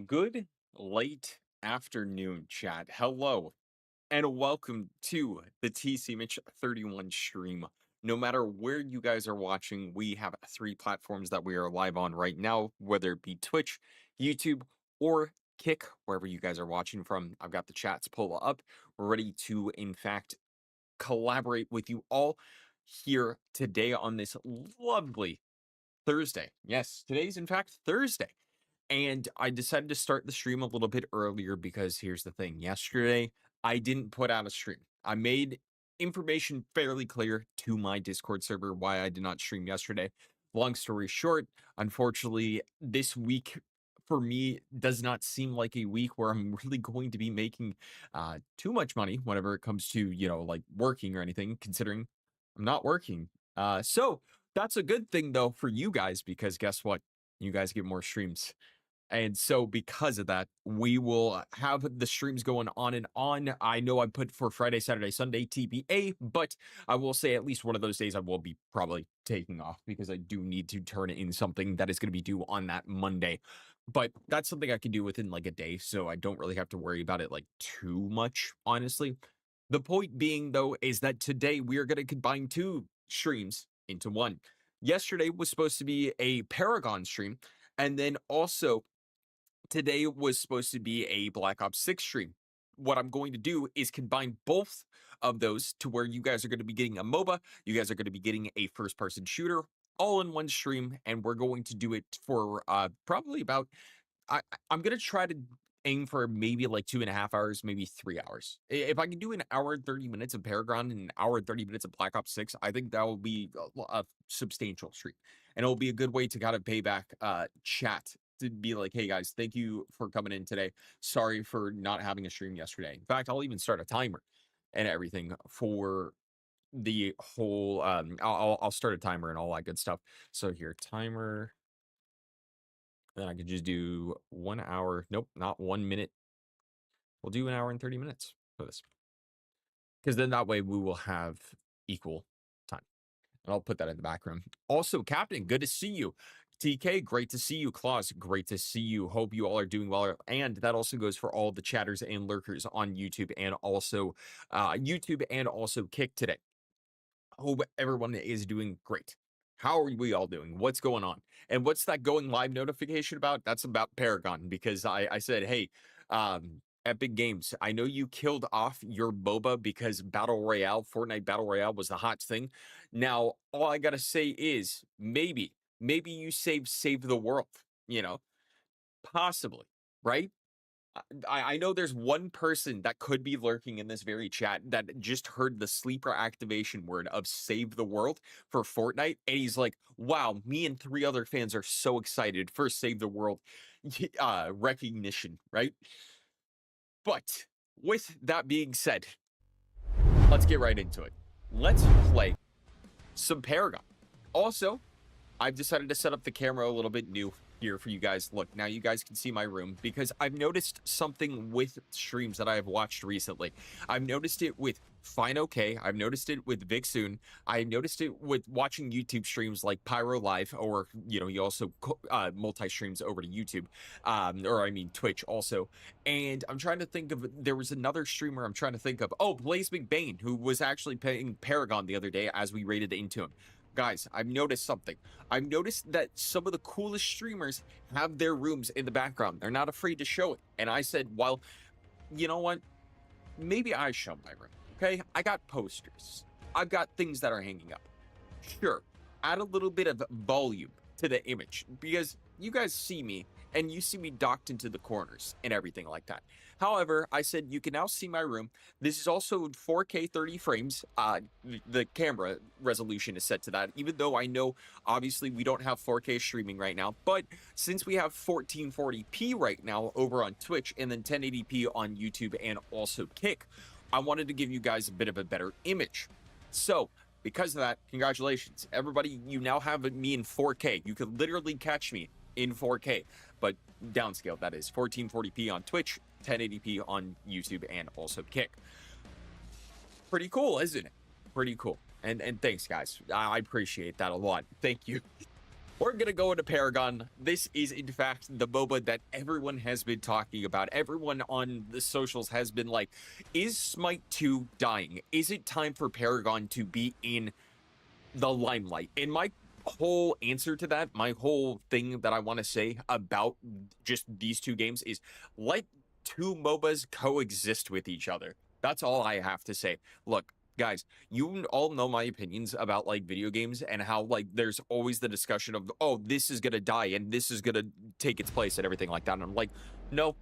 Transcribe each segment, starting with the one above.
Good late afternoon, chat. Hello, and welcome to the TC Mitch 31 stream. No matter where you guys are watching, we have three platforms that we are live on right now, whether it be Twitch, YouTube, or Kick, wherever you guys are watching from. I've got the chats pulled up. We're ready to, in fact, collaborate with you all here today on this lovely Thursday. Yes, today's, in fact, Thursday. And I decided to start the stream a little bit earlier because here's the thing. Yesterday, I didn't put out a stream. I made information fairly clear to my Discord server why I did not stream yesterday. Long story short, unfortunately, this week for me does not seem like a week where I'm really going to be making too much money whenever it comes to, like working or anything, considering I'm not working. So that's a good thing though for you guys because guess what? You guys get more streams. And so because of that, we will have the streams going on and on. I know I put for Friday, Saturday, Sunday TBA, but I will say at least one of those days I will be probably taking off because I do need to turn in something that is going to be due on that Monday. But that's something I can do within like a day, so I don't really have to worry about it like too much, honestly. The point being though is that today we are going to combine two streams into one. Yesterday was supposed to be a Paragon stream, and then also today was supposed to be a Black Ops 6 stream. What I'm going to do is combine both of those to where you guys are going to be getting a MOBA, you guys are going to be getting a first person shooter all in one stream, and we're going to do it for probably about I'm gonna try to aim for maybe like 2.5 hours, maybe 3 hours. If I can do an hour and 30 minutes of Paragon and an hour and 30 minutes of Black Ops 6, I think that will be a substantial stream. And it'll be a good way to kind of pay back chat to be like, hey guys, thank you for coming in today. Sorry for not having a stream yesterday. In fact, I'll even start a timer and everything for the whole I'll start a timer and all that good stuff. So here, timer. Then I could just do 1 hour. Nope, not 1 minute. We'll do an hour and 30 minutes for this. Because then that way we will have equal time. And I'll put that in the background. Also, Captain, good to see you. TK, great to see you. Claus, great to see you. Hope you all are doing well. And that also goes for all the chatters and lurkers on YouTube and also Kick today. Hope everyone is doing great. How are we all doing? What's going on? And what's that going live notification about? That's about Paragon because I said, hey, Epic Games, I know you killed off your boba because Fortnite Battle Royale was the hot thing. Now, all I gotta say is maybe you save the world, you know, possibly, right? I know there's one person that could be lurking in this very chat that just heard the sleeper activation word of save the world for Fortnite. And he's like, wow, me and three other fans are so excited for save the world recognition, right? But with that being said, let's get right into it. Let's play some Paragon. Also, I've decided to set up the camera a little bit new here for you guys. Look, now you guys can see my room because I've noticed something with streams that I have watched recently. I've noticed it with Fine OK. I've noticed it with Vixoon. I noticed it with watching YouTube streams like Pyro Live, or he also multi-streams over to YouTube, or I mean Twitch also. And I'm trying to think of, there was another streamer I'm trying to think of. Oh, Blaze McBain, who was actually playing Paragon the other day as we raided into him. Guys, I've noticed something. I've noticed that some of the coolest streamers have their rooms in the background. They're not afraid to show it. And I said, well, you know what? Maybe I show my room, okay? I got posters. I've got things that are hanging up. Sure, add a little bit of volume to the image because you guys see me and you see me docked into the corners and everything like that. However, I said you can now see my room. This is also 4K 30 frames. The camera resolution is set to that, even though I know obviously we don't have 4K streaming right now. But since we have 1440p right now over on Twitch and then 1080p on YouTube and also Kick, I wanted to give you guys a bit of a better image. So because of that, congratulations. Everybody, you now have me in 4K. You could literally catch me in 4K, but downscaled, that is. 1440p on Twitch, 1080p on YouTube, and also Kick. Pretty cool, isn't it? Pretty cool. And thanks, guys. I appreciate that a lot. Thank you. We're going to go into Paragon. This is, in fact, the MOBA that everyone has been talking about. Everyone on the socials has been like, is Smite 2 dying? Is it time for Paragon to be in the limelight? And my whole answer to that, my whole thing that I want to say about just these two games is let two MOBAs coexist with each other. That's all I have to say. Look, guys, you all know my opinions about like video games and how like there's always the discussion of, oh, this is gonna die and this is gonna take its place and everything like that. And I'm like, no.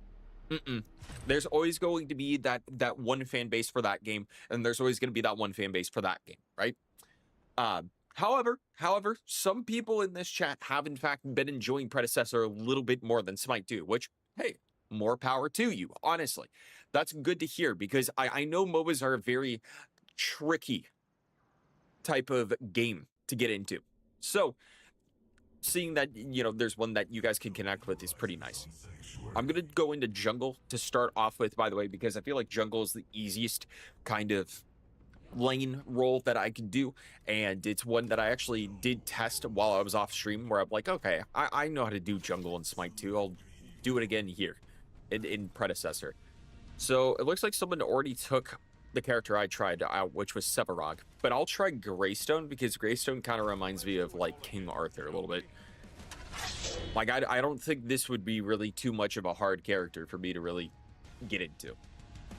There's always going to be that one fan base for that game, and there's always going to be that one fan base for that game, right? However, some people in this chat have in fact been enjoying Predecessor a little bit more than Smite 2, which, hey, more power to you, honestly. That's good to hear, because I know MOBAs are a very tricky type of game to get into. So, seeing that, you know, there's one that you guys can connect with is pretty nice. I'm going to go into jungle to start off with, by the way, because I feel like jungle is the easiest kind of lane role that I can do, and it's one that I actually did test while I was off stream, where I'm like, okay, I know how to do jungle in Smite 2. I'll do it again here in Predecessor. So it looks like someone already took the character I tried out, which was Sevarog, but I'll try Greystone, because Greystone kind of reminds me of like King Arthur a little bit. Like, I don't think this would be really too much of a hard character for me to really get into.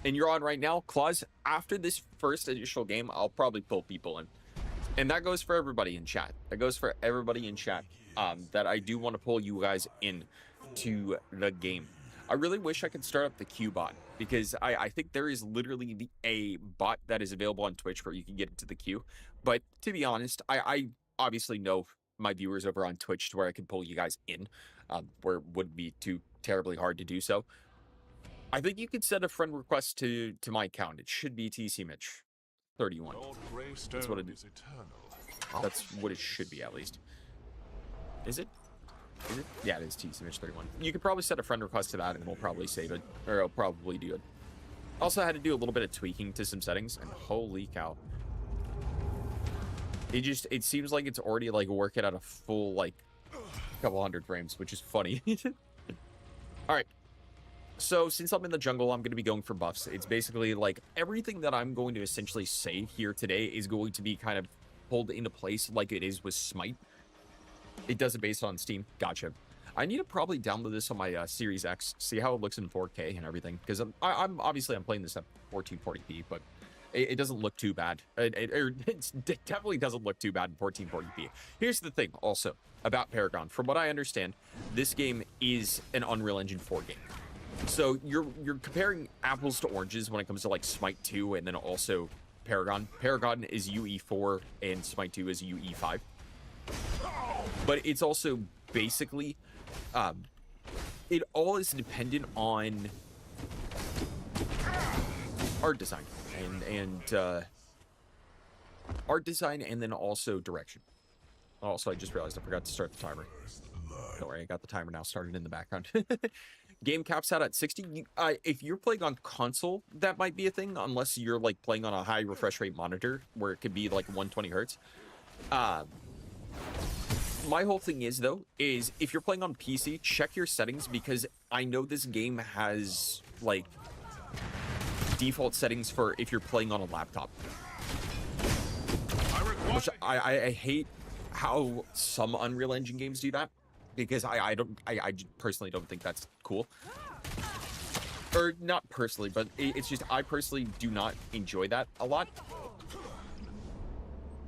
And you're on right now, Claus. After this first initial game, I'll probably pull people in. And that goes for everybody in chat. That goes for everybody in chat, that I do want to pull you guys in to the game. I really wish I could start up the Q bot, because I think there is literally a bot that is available on Twitch where you can get into the queue. But to be honest, I obviously know my viewers over on Twitch to where I can pull you guys in, where it wouldn't be too terribly hard to do so. I think you could send a friend request to my account. It should be TC Mitch 31. That's what it is. That's what it should be, at least. Is it? Is it? Yeah, it is TC Mitch 31. You could probably set a friend request to that, and we'll probably save it, or I'll probably do it. Also, I had to do a little bit of tweaking to some settings, and holy cow. It seems like it's already like working at a full like couple hundred frames, which is funny. All right. So since I'm in the jungle, I'm going to be going for buffs. It's basically like everything that I'm going to essentially say here today is going to be kind of pulled into place like it is with Smite. It does it based on Steam. Gotcha. I need to probably download this on my Series X, see how it looks in 4K and everything, because I'm obviously playing this at 1440p, but it doesn't look too bad. It definitely doesn't look too bad in 1440p. Here's the thing also about Paragon. From what I understand, this game is an Unreal Engine 4 game. So you're comparing apples to oranges when it comes to like Smite 2 and then also Paragon. Paragon is UE4 and Smite 2 is UE5. But it's also basically, it all is dependent on art design and art design, and then also direction. Also, I just realized I forgot to start the timer. Don't worry, I got the timer now started in the background. Game caps out at 60. If you're playing on console, that might be a thing, unless you're like playing on a high refresh rate monitor where it could be like 120 hertz. My whole thing is, though, is if you're playing on PC, check your settings, because I know this game has like default settings for if you're playing on a laptop. Which I hate how some Unreal Engine games do that, because I personally don't think that's cool. Or not personally, but it's just I personally do not enjoy that a lot.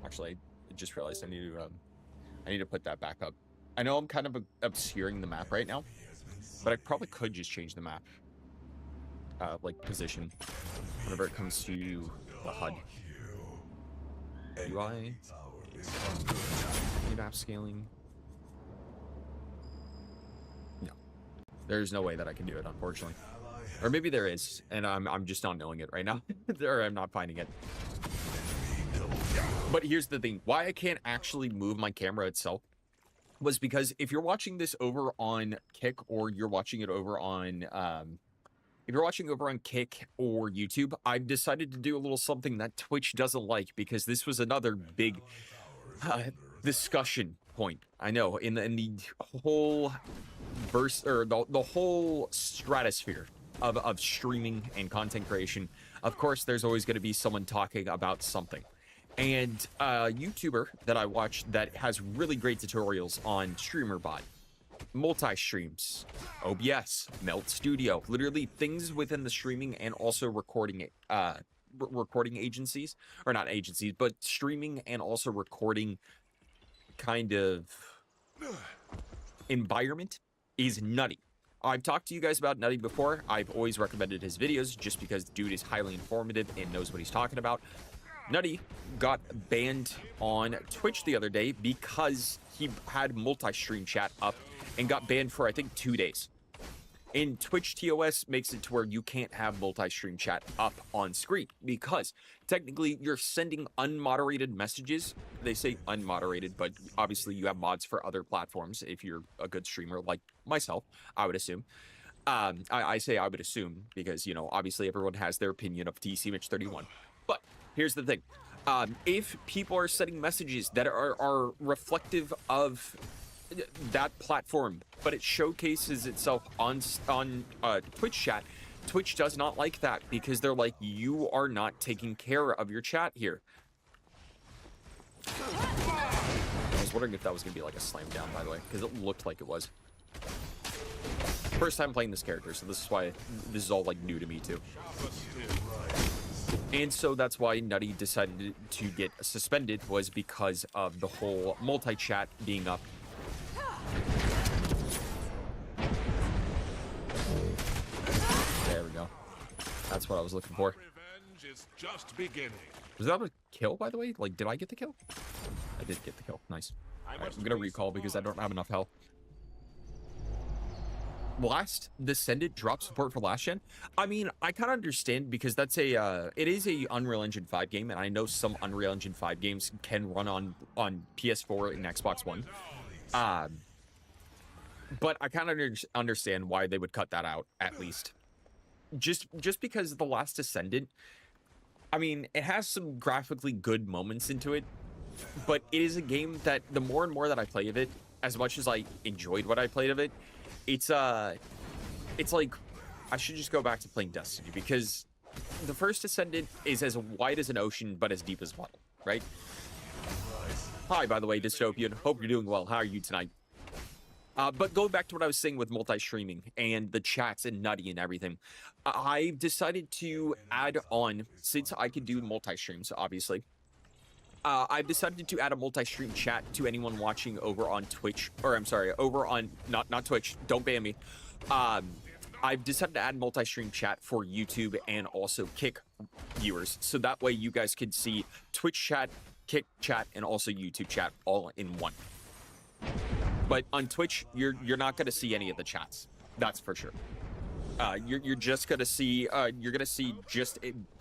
Actually, I just realized I need to put that back up. I know I'm kind of obscuring the map right now, but I probably could just change the map, like position, whenever it comes to the HUD. UI, map scaling. No, there's no way that I can do it, unfortunately. Or maybe there is, and I'm just not knowing it right now. Or I'm not finding it. But here's the thing, why I can't actually move my camera itself was because if you're watching this over on Kick, or you're watching it over on, if you're watching over on Kick or YouTube, I've decided to do a little something that Twitch doesn't like, because this was another big discussion point. I know in the whole verse or the whole stratosphere of streaming and content creation, of course, there's always going to be someone talking about something. And a YouTuber that I watch that has really great tutorials on StreamerBot, multi-streams, OBS, Melt Studio, literally things within the streaming and also recording agencies, or not agencies, but streaming and also recording kind of environment is Nutty. I've talked to you guys about Nutty before. I've always recommended his videos just because the dude is highly informative and knows what he's talking about. Nutty got banned on Twitch the other day because he had multi-stream chat up and got banned for, I think, 2 days. And Twitch TOS makes it to where you can't have multi-stream chat up on screen because technically you're sending unmoderated messages. They say unmoderated, but obviously you have mods for other platforms if you're a good streamer like myself, I would assume. I say I would assume because, you know, obviously everyone has their opinion of TC Mitch 31. But here's the thing. If people are sending messages that are reflective of that platform, but it showcases itself on Twitch chat, Twitch does not like that because they're like, you are not taking care of your chat here. I was wondering if that was gonna be like a slam down, by the way, because it looked like it was. First time playing this character, so this is why this is all like new to me too. And so that's why Nutty decided to get suspended, was because of the whole multi-chat being up. There we go. That's what I was looking for. Revenge is just beginning. Was that a kill, by the way? Like, did I get the kill? I did get the kill. Nice. All right, I'm gonna recall because I don't have enough health. Last Descendant drop support for last gen. I mean, I kind of understand because that's a it is a Unreal Engine 5 game, and I know some Unreal Engine 5 games can run on PS4 and Xbox One. But I kind of understand why they would cut that out, at least. Just because The Last Descendant, I mean, it has some graphically good moments into it, but it is a game that the more and more that I play of it, as much as I enjoyed what I played of it, it's like I should just go back to playing Destiny, because the first Descendant is as wide as an ocean but as deep as well, right? Hi, by the way, Dystopian. Hope you're doing well. How are you tonight? But going back to what I was saying with multi-streaming and the chats and Nutty and everything, I've decided to add on, since I can do multi-streams, obviously, I've decided to add a multi-stream chat to anyone watching over on Twitch, or I'm sorry, over on, not Twitch, don't ban me. I've decided to add multi-stream chat for YouTube and also Kick viewers, so that way you guys can see Twitch chat, Kick chat, and also YouTube chat all in one. But on Twitch, you're not going to see any of the chats. That's for sure. You're just going to see just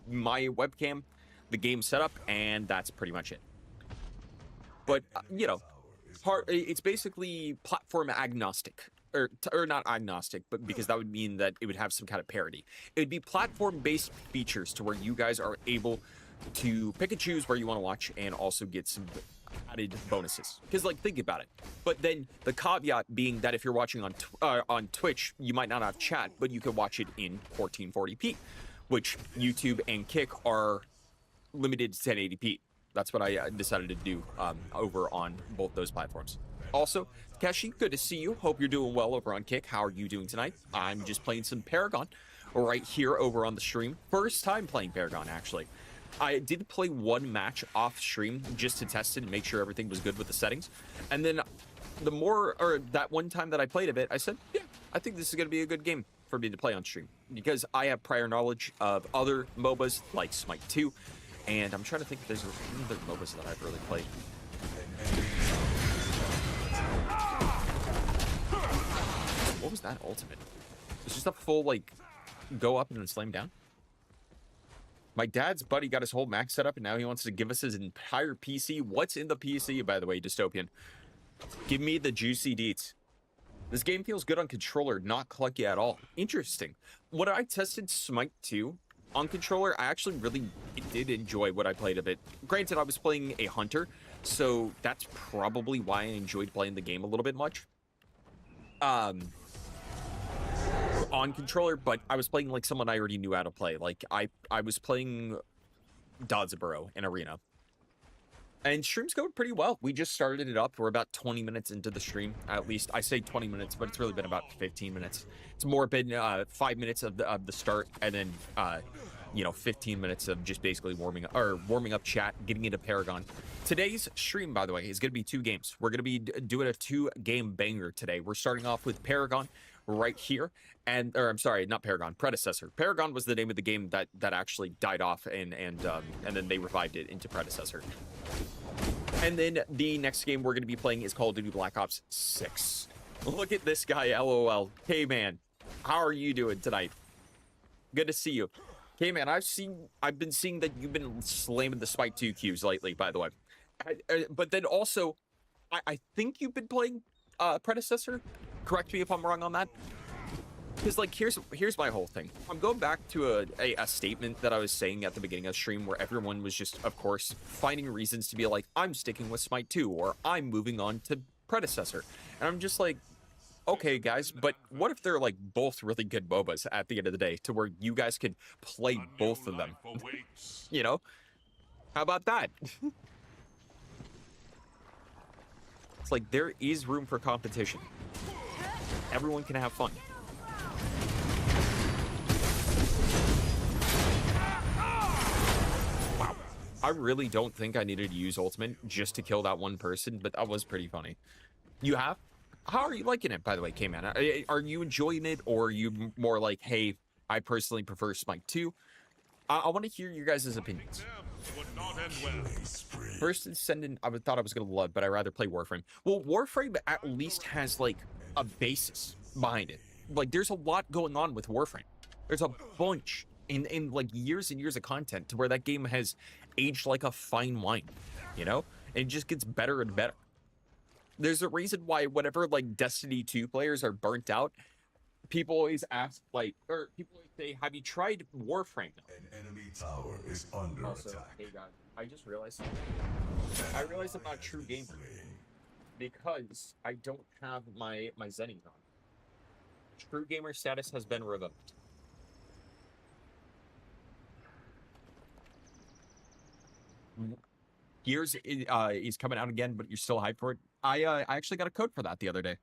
my webcam, the game setup, and that's pretty much it. But you know, it's basically platform agnostic, or not agnostic, but because that would mean that it would have some kind of parity. It would be platform-based features to where you guys are able to pick and choose where you want to watch and also get some added bonuses. Because, like, think about it. But then the caveat being that if you're watching on Twitch, you might not have chat, but you can watch it in 1440p, which YouTube and Kick are limited to 1080p. That's what I decided to do over on both those platforms. Also, Keshi, good to see you. Hope you're doing well over on Kick. How are you doing tonight? I'm just playing some Paragon right here over on the stream. First time playing Paragon, actually. I did play one match off stream just to test it and make sure everything was good with the settings. And then that one time that I played a bit, I said, yeah, I think this is going to be a good game for me to play on stream, because I have prior knowledge of other MOBAs like Smite 2, and I'm trying to think if there's other MOBAs that I've really played. What was that ultimate? It's just a full, like, go up and then slam down? My dad's buddy got his whole Mac set up, and now he wants to give us his entire PC. What's in the PC, by the way, Dystopian? Give me the juicy deets. This game feels good on controller, not clunky at all. Interesting. When I tested Smite 2 On controller, I actually really did enjoy what I played of it. Granted, I was playing a hunter, so that's probably why I enjoyed playing the game a little bit much. Um, on controller, but I was playing like someone I already knew how to play. Like I was playing Dodgeboro in Arena. And stream's going pretty well. We just started it up. We're about 20 minutes into the stream. At least I say 20 minutes, but it's really been about 15 minutes. It's more been 5 minutes of the start, and then 15 minutes of just basically warming up chat, getting into Paragon. Today's stream, by the way, is going to be 2 games. We're going to be doing a 2-game banger today. We're starting off with Paragon right here, or I'm sorry, not Paragon, Predecessor. Paragon was the name of the game that actually died off, and then they revived it into Predecessor. And then the next game we're going to be playing is Call of Duty Black Ops 6. Look at this guy, LOL. Hey, man, how are you doing tonight? Good to see you. Hey, man, I've been seeing that you've been slamming the Spike 2 Qs lately, by the way. But then also, I think you've been playing Predecessor. Correct me if I'm wrong on that. Because, like, here's my whole thing. I'm going back to a statement that I was saying at the beginning of the stream where everyone was just, of course, finding reasons to be like, I'm sticking with Smite 2, or I'm moving on to Predecessor. And I'm just like, okay, guys, but what if they're, like, both really good MOBAs at the end of the day, to where you guys could play both of them? You know? How about that? It's like, there is room for competition. Everyone can have fun. I really don't think I needed to use ultimate just to kill that one person, but that was pretty funny. You have? How are you liking it, by the way, K-Man? Are you enjoying it, or are you more like, hey, I personally prefer Smite 2? I want to hear your guys' opinions. First Ascendant, I thought I was going to love, but I'd rather play Warframe. Well, Warframe at least has, like, a basis behind it. Like, there's a lot going on with Warframe. There's a bunch in like years and years of content to where that game has aged like a fine wine, you know? And it just gets better and better. There's a reason why whenever like Destiny 2 players are burnt out, people always ask like, or people always say, have you tried Warframe? An enemy tower is under attack. Hey guys, I just realized something. I realized I'm not a true gamer because I don't have my Zennies on. True gamer status has been revoked. Gears is coming out again, but you're still hyped for it. I actually got a code for that the other day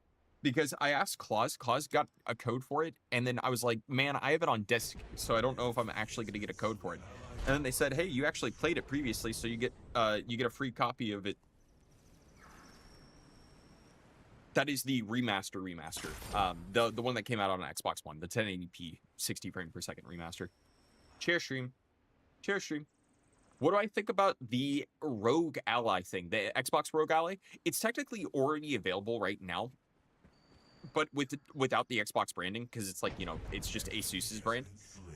because I asked Claus. Claus got a code for it, and then I was like, man, I have it on disc, so I don't know if I'm actually going to get a code for it. And then they said, hey, you actually played it previously, so you get a free copy of it. That is the remaster. The one that came out on Xbox One, the 1080p 60 frame per second remaster. Chair stream. What do I think about the Rogue Ally thing? The Xbox Rogue Ally? It's technically already available right now, but without the Xbox branding, because it's like, you know, it's just ASUS's brand.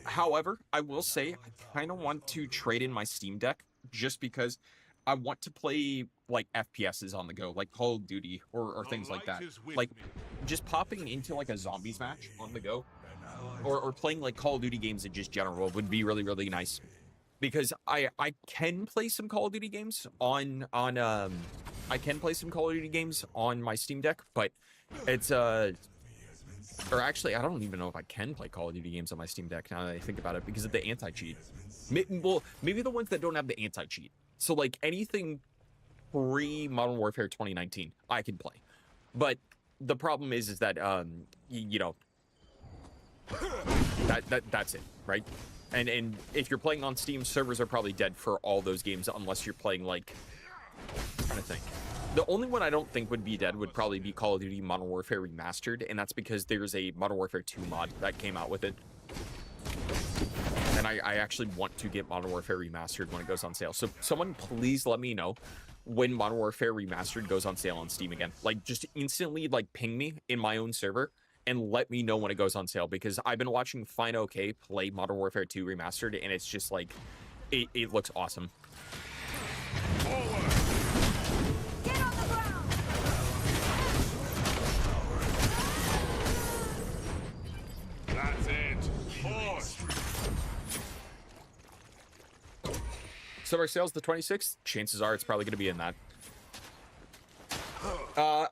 However, I will say I kind of want to trade in my Steam Deck just because I want to play like FPSs on the go, like Call of Duty or things like that. Like just popping into like a zombies match on the go, or playing like Call of Duty games in just general would be really, really nice. Because I can play some Call of Duty games on my Steam Deck, but it's or actually I don't even know if I can play Call of Duty games on my Steam Deck now that I think about it because of the anti-cheat. Well, maybe the ones that don't have the anti-cheat. So like anything pre-Modern Warfare 2019, I can play. But the problem is that you know, that's it, right? And if you're playing on Steam, servers are probably dead for all those games unless you're playing like, I'm trying to think. The only one I don't think would be dead would probably be Call of Duty Modern Warfare Remastered, and that's because there's a Modern Warfare 2 mod that came out with it. And I actually want to get Modern Warfare Remastered when it goes on sale. So someone please let me know when Modern Warfare Remastered goes on sale on Steam again. Like just instantly like ping me in my own server and let me know when it goes on sale, because I've been watching Fine OK play Modern Warfare 2 Remastered, and it's just like, it looks awesome. Get on the ground. That's it. Force. Summer sales the 26th. Chances are it's probably going to be in that.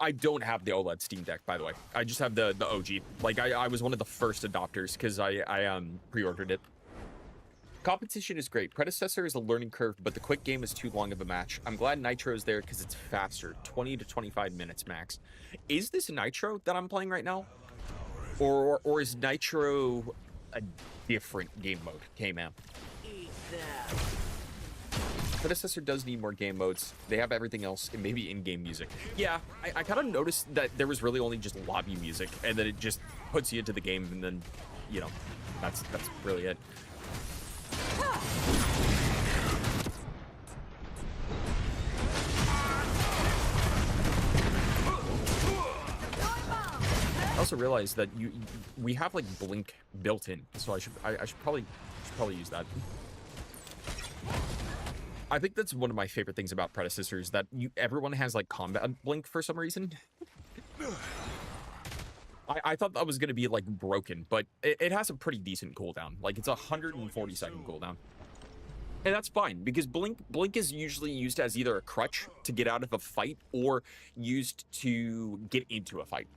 I don't have the OLED Steam Deck, by the way. I just have the OG. Like, I was one of the first adopters because I pre-ordered it. Competition is great. Predecessor is a learning curve, but the quick game is too long of a match. I'm glad Nitro is there because it's faster, 20 to 25 minutes max. Is this Nitro that I'm playing right now? Or is Nitro a different game mode? K-Man. Predecessor does need more game modes. They have everything else and maybe in-game music. Yeah, I kind of noticed that there was really only just lobby music, and then it just puts you into the game, and then, you know, that's really it. I also realized that we have like blink built in, so I should probably use that. I think that's one of my favorite things about Predecessors, that everyone has like combat blink for some reason. I thought that was going to be like broken, but it has a pretty decent cooldown. Like, it's a 140-second cooldown. And that's fine, because blink is usually used as either a crutch to get out of a fight or used to get into a fight.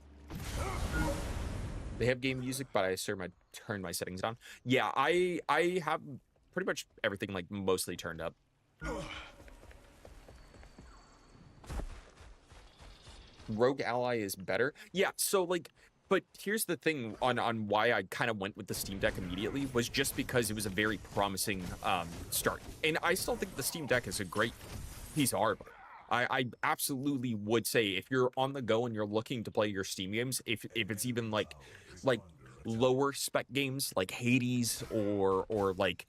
They have game music, but I assume I turned my settings down. Yeah, I have pretty much everything like mostly turned up. Rogue Ally is better. Yeah, so like, but here's the thing on why I kind of went with the Steam Deck immediately, was just because it was a very promising start. And I still think the Steam Deck is a great piece of hardware. I absolutely would say, if you're on the go and you're looking to play your Steam games, if it's even like lower spec games like Hades or like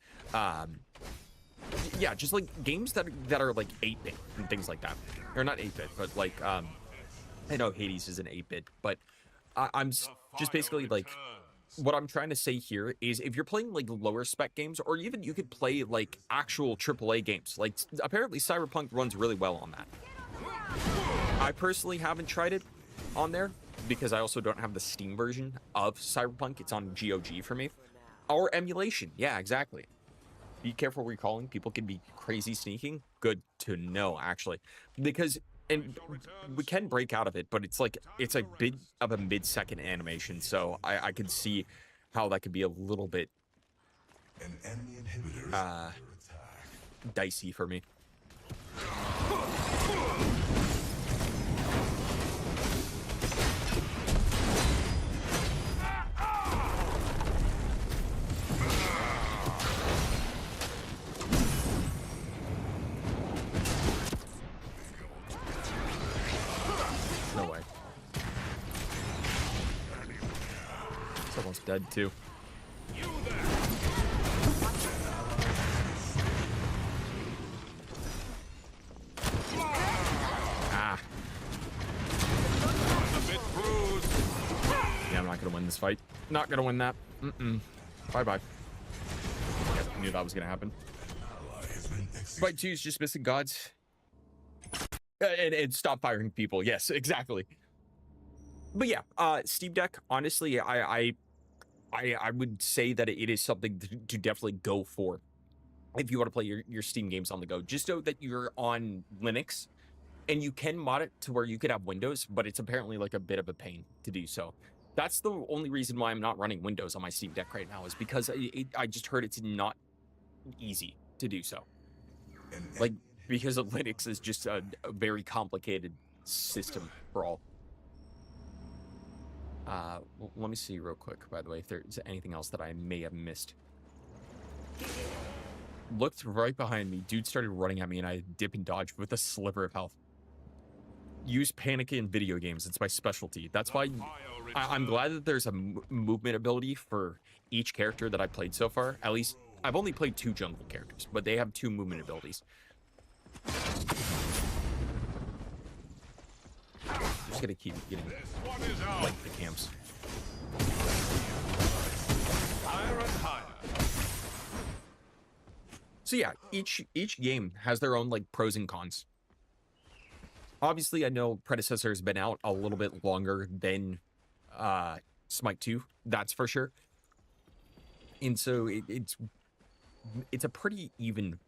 yeah, just like games that are like 8-bit and things like that. Or not 8-bit, but like I know Hades is an 8-bit, but I'm just basically like, what I'm trying to say here is, if you're playing like lower spec games, or even you could play like actual AAA games, like apparently Cyberpunk runs really well on that. I personally haven't tried it on there because I also don't have the Steam version of Cyberpunk. It's on GOG for me. Or emulation. Yeah, exactly. Be careful recalling. People can be crazy sneaking. Good to know, actually. Because, and we can break out of it, but it's like, it's a bit of a mid-second animation, so I could see how that could be a little bit An enemy inhibitor is under attack. dicey for me. No way. Someone's dead too. Ah. Yeah, I'm not gonna win this fight. Not gonna win that. Bye-bye. I knew that was gonna happen. Fight 2 is just missing gods. And stop firing people. Yes, exactly. But yeah, Steam Deck, honestly, I would say that it is something to definitely go for if you want to play your Steam games on the go. Just know that you're on Linux, and you can mod it to where you could have Windows, but it's apparently like a bit of a pain to do so. That's the only reason why I'm not running Windows on my Steam Deck right now, is because I just heard it's not easy to do so. Like, because of Linux is just a very complicated system for all. Let me see real quick, by the way, if there's anything else that I may have missed. Looked right behind me. Dude started running at me, and I dip and dodge with a sliver of health. Use panic in video games. It's my specialty. That's why I'm glad that there's a movement ability for each character that I played so far. At least, I've only played 2 jungle characters, but they have 2 movement abilities. I'm just gonna keep getting like the camps. Higher and higher. So yeah, each game has their own like pros and cons. Obviously, I know Predecessor has been out a little bit longer than Smite 2, that's for sure. And so it's a pretty even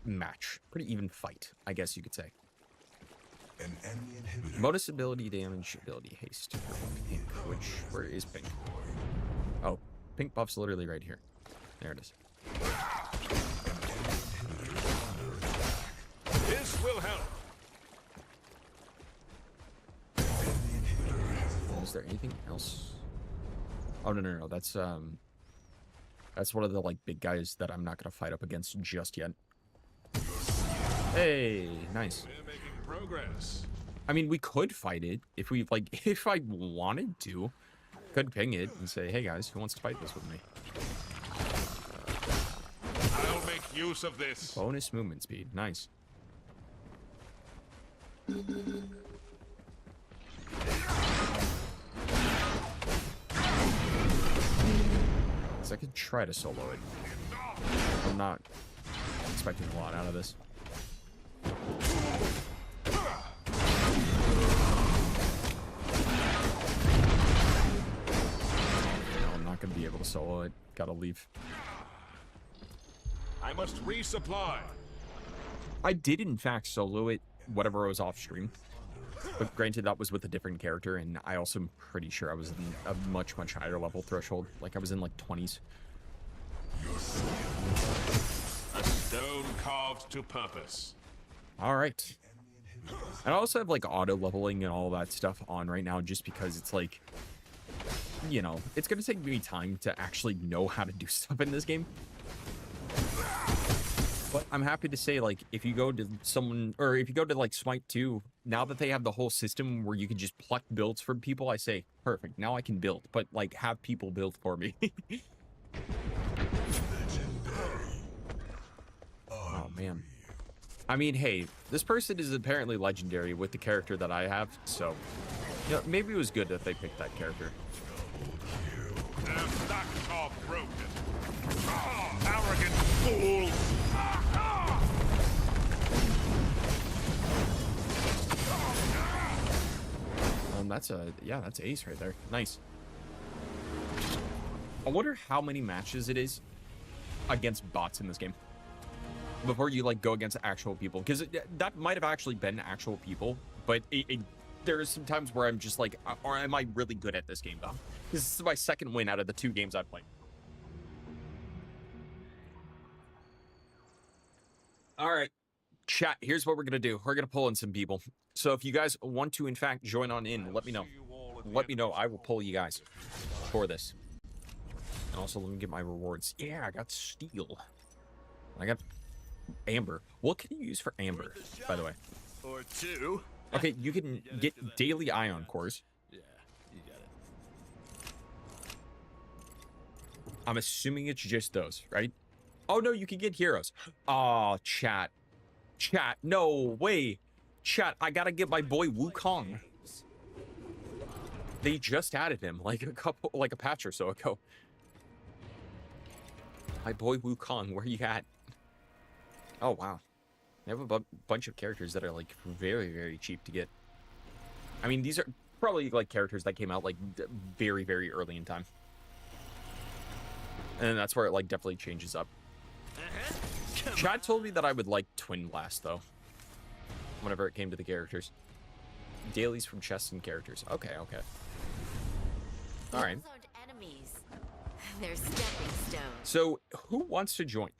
match. Pretty even fight, I guess you could say. An enemy inhibitor. Bonus ability damage, ability haste. Pink, where is pink? Oh, pink buff's literally right here. There it is. This will help. Is there anything else? Oh no, that's one of the like big guys that I'm not gonna fight up against just yet. Hey, nice. We're making progress. I mean, we could fight it if we like, if I wanted to. Could ping it and say, hey guys, who wants to fight this with me? I'll make use of this. Bonus movement speed, nice. So I could try to solo it. I'm not expecting a lot out of this. No, I'm not going to be able to solo it. Gotta leave. I must resupply. I did, in fact, solo it whatever I was off stream. But granted, that was with a different character, and I also am pretty sure I was in a much, much higher level threshold. Like, I was in, like, 20s. A stone carved to purpose. All right. And I also have, like, auto-leveling and all that stuff on right now just because it's, like, you know, it's going to take me time to actually know how to do stuff in this game. But I'm happy to say, like, if you go to someone, or if you go to, like, Smite 2, now that they have the whole system where you can just pluck builds from people, I say, perfect, now I can build. But, like, have people build for me. Oh, man. I mean, hey, this person is apparently legendary with the character that I have, so, you know, maybe it was good that they picked that character. Their stacks are broken. Ah, arrogant fools! That's ace right there. Nice. I wonder how many matches it is against bots in this game before you like go against actual people, because that might have actually been actual people, but there are some times where I'm just like, or am I really good at this game though? Because this is my second win out of the 2 games I've played. All right, chat, here's what we're gonna do. We're gonna pull in some people. So if you guys want to in fact join on in, let me know. Let me know. I will pull you guys for this. And also, let me get my rewards. Yeah, I got steel. I got amber. What can you use for amber, by the way? Or 2. Okay, you can get daily ion cores. Yeah, you got it. I'm assuming it's just those, right? Oh, no, you can get heroes. Oh, chat. Chat, no way. Chat, I gotta get my boy Wukong. They just added him like a patch or so ago. My boy Wukong, where you at? Oh, wow. They have a bunch of characters that are like very, very cheap to get. I mean, these are probably like characters that came out like very, very early in time. And that's where it like definitely changes up. Chad told me that I would like Twin Blast though, whenever it came to the characters. Dailies from chests and characters. Okay, okay. All right. Those aren't enemies. They're stepping stones. So, who wants to join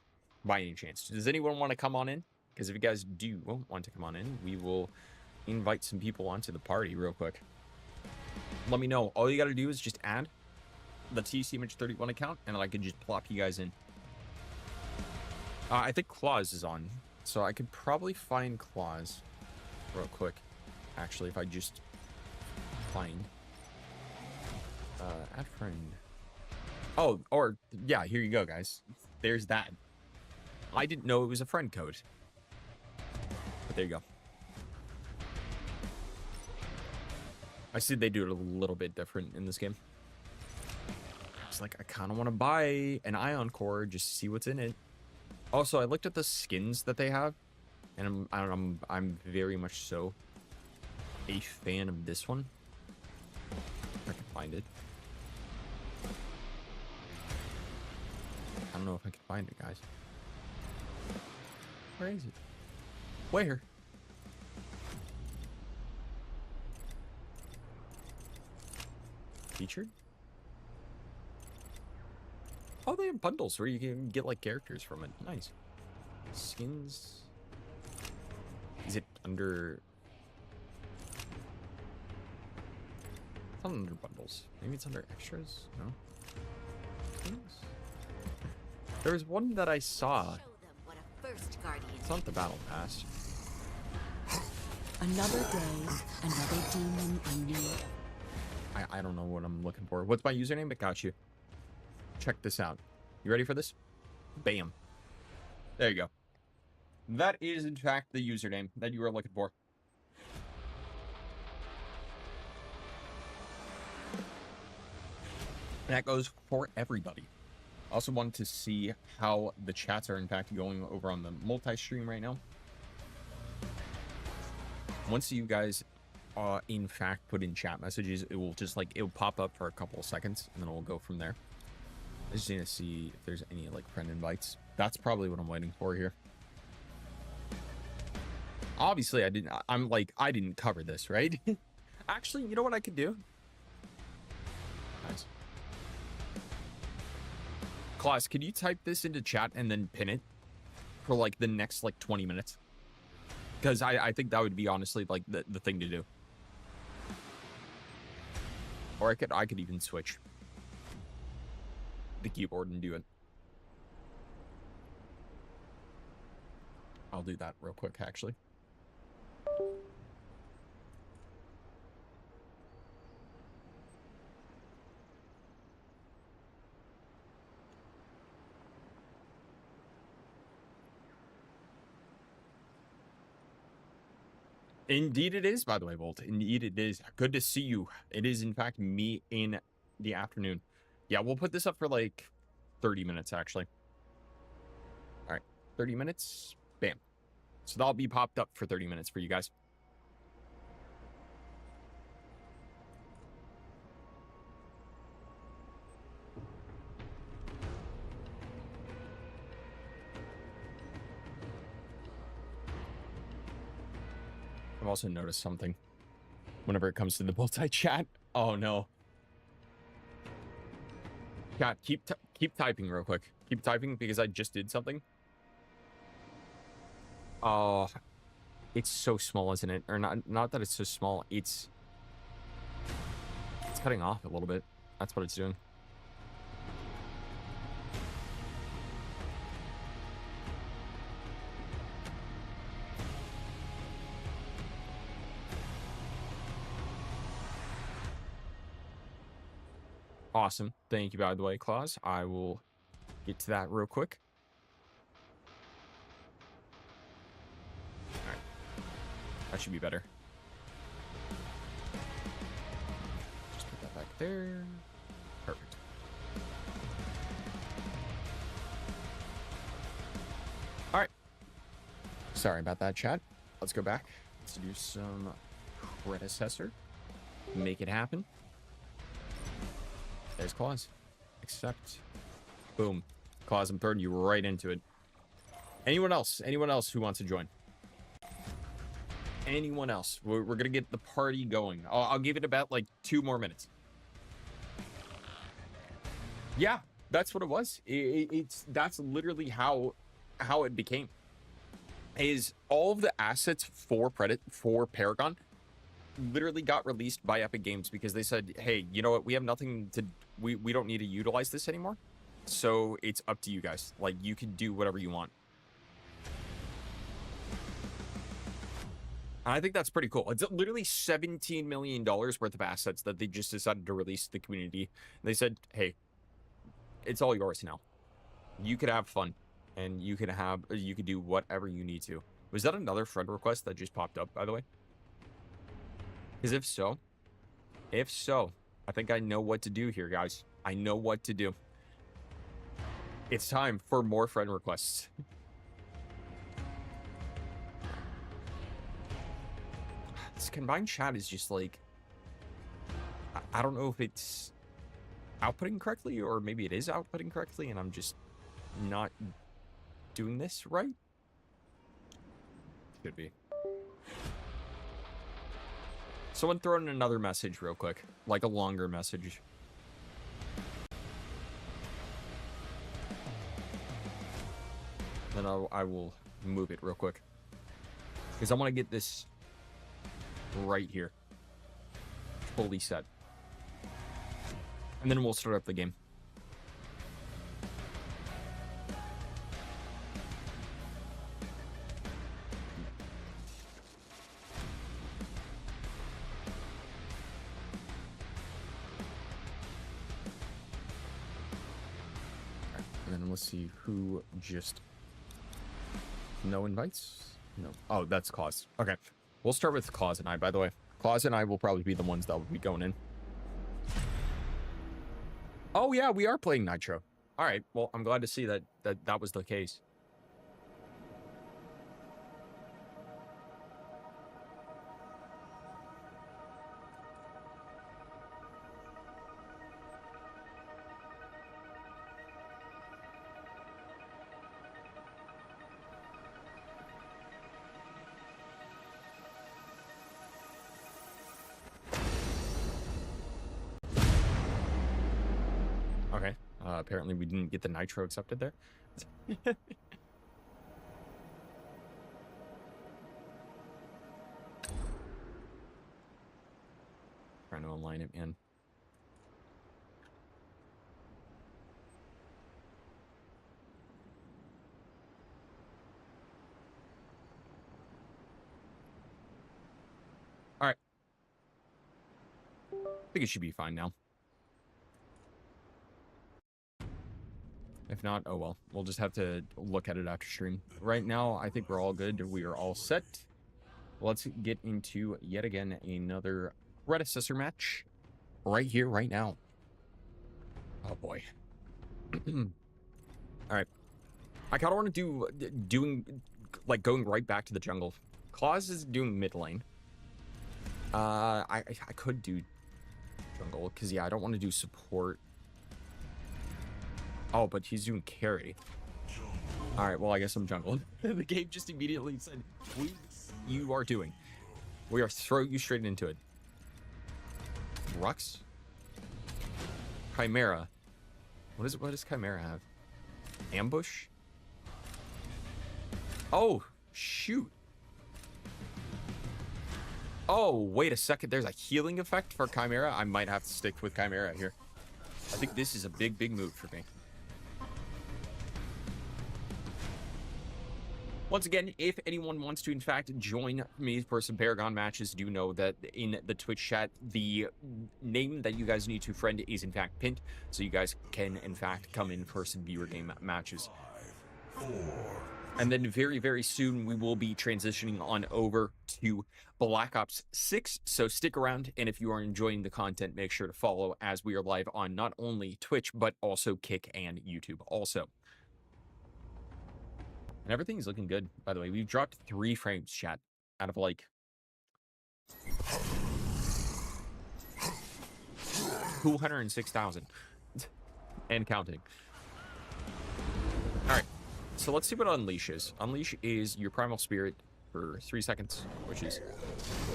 by any chance? Does anyone want to come on in? Because if you guys do want to come on in, we will invite some people onto the party real quick. Let me know. All you got to do is just add the TC Image 31 account, and then I can just plop you guys in. I think Claus is on, so I could probably find Claus real quick. Actually, if I just find add friend. Oh, or yeah, here you go, guys. There's that. I didn't know it was a friend code, but there you go. I see they do it a little bit different in this game. It's like I kind of want to buy an ion core just to see what's in it. Also, I looked at the skins that they have, and I'm very much so a fan of this one. If I can find it. I don't know if I can find it, guys. Where is it? Where? Featured? Oh, they have bundles where you can get like characters from it. Nice. Skins. Is it under? It's not under bundles. Maybe it's under extras. No. Skins? There was one that I saw. Show them what a first guardian. It's not the battle pass. Another day, another demon unleashed. I don't know what I'm looking for. What's my username? It got you. Check this out. You ready for this? Bam. There you go. That is, in fact, the username that you were looking for. That goes for everybody. Also wanted to see how the chats are, in fact, going over on the multi-stream right now. Once you guys, in fact, put in chat messages, it will just, like, it will pop up for a couple of seconds, and then we'll go from there. I just need to see if there's any, like, friend invites. That's probably what I'm waiting for here. Obviously, I didn't cover this, right? Actually, you know what I could do? Nice. Klaus, could you type this into chat and then pin it for, like, the next, like, 20 minutes? Because I think that would be, honestly, like, the thing to do. Or I could even switch the keyboard and do it. I'll do that real quick, actually. Indeed it is, by the way, Volt. Indeed it is. Good to see you. It is, in fact, me in the afternoon. Yeah, we'll put this up for, like, 30 minutes, actually. All right, 30 minutes. Bam. So that'll be popped up for 30 minutes for you guys. I've also noticed something whenever it comes to the multi-chat. Oh, no. Chat, keep typing real quick. Keep typing because I just did something. Oh, it's so small, isn't it? Or not that it's so small. It's cutting off a little bit. That's what it's doing. Awesome. Thank you, by the way, Claus. I will get to that real quick. All right. That should be better. Just put that back there. Perfect. All right. Sorry about that, chat. Let's go back. Let's do some Predecessor. Make it happen. There's Claus. Accept. Boom. Claus, I'm throwing you right into it. Anyone else? Anyone else who wants to join? Anyone else? We're going to get the party going. I'll give it about, like, 2 more minutes. Yeah, that's what it was. That's literally how it became. Is all of the assets for Paragon literally got released by Epic Games because they said, hey, you know what? We have nothing to... We don't need to utilize this anymore. So it's up to you guys. Like, you can do whatever you want. And I think that's pretty cool. It's literally $17 million worth of assets that they just decided to release to the community. And they said, hey, it's all yours now. You could have fun. And you could do whatever you need to. Was that another friend request that just popped up, by the way? Because if so, I think I know what to do here, guys. I know what to do. It's time for more friend requests. This combined chat is just like... I don't know if it's outputting correctly, or maybe it is outputting correctly, and I'm just not doing this right. Could be. Someone throw in another message real quick. Like a longer message. Then I will move it real quick. Because I want to get this right here. Fully set. And then we'll start up the game. Alright, and then let's see who just... No invites? No. Oh, that's Claus. Okay. We'll start with Claus and I, by the way. Claus and I will probably be the ones that will be going in. Oh, yeah, we are playing Nitro. All right. Well, I'm glad to see that that was the case. Okay. Apparently we didn't get the Nitro accepted there. Trying to align it, man. All right. I think it should be fine now. If not, oh well. We'll just have to look at it after stream. Right now, I think we're all good. We are all set. Let's get into, yet again, another Predecessor match. Right here, right now. Oh, boy. All right. I kind of want to do, going right back to the jungle. Claus is doing mid lane. I could do jungle, because, yeah, I don't want to do support. Oh, but he's doing carry. All right, well, I guess I'm jungle. The game just immediately said, you are doing. We are throw you straight into it. Rux? Chimera. What does Chimera have? Ambush? Oh, shoot. Oh, wait a second. There's a healing effect for Chimera. I might have to stick with Chimera here. I think this is a big, big move for me. Once again, if anyone wants to, in fact, join me for some Paragon matches, do know that in the Twitch chat, the name that you guys need to friend is, in fact, pinned. So you guys can, in fact, come in for some viewer game matches. 5, 4. And then very, very soon, we will be transitioning on over to Black Ops 6. So stick around, and if you are enjoying the content, make sure to follow as we are live on not only Twitch, but also Kick and YouTube also. And everything's looking good, by the way. We've dropped 3 frames, chat, out of like 206,000 and counting. All right, so let's see what Unleash is. Unleash is your Primal Spirit for 3 seconds, which is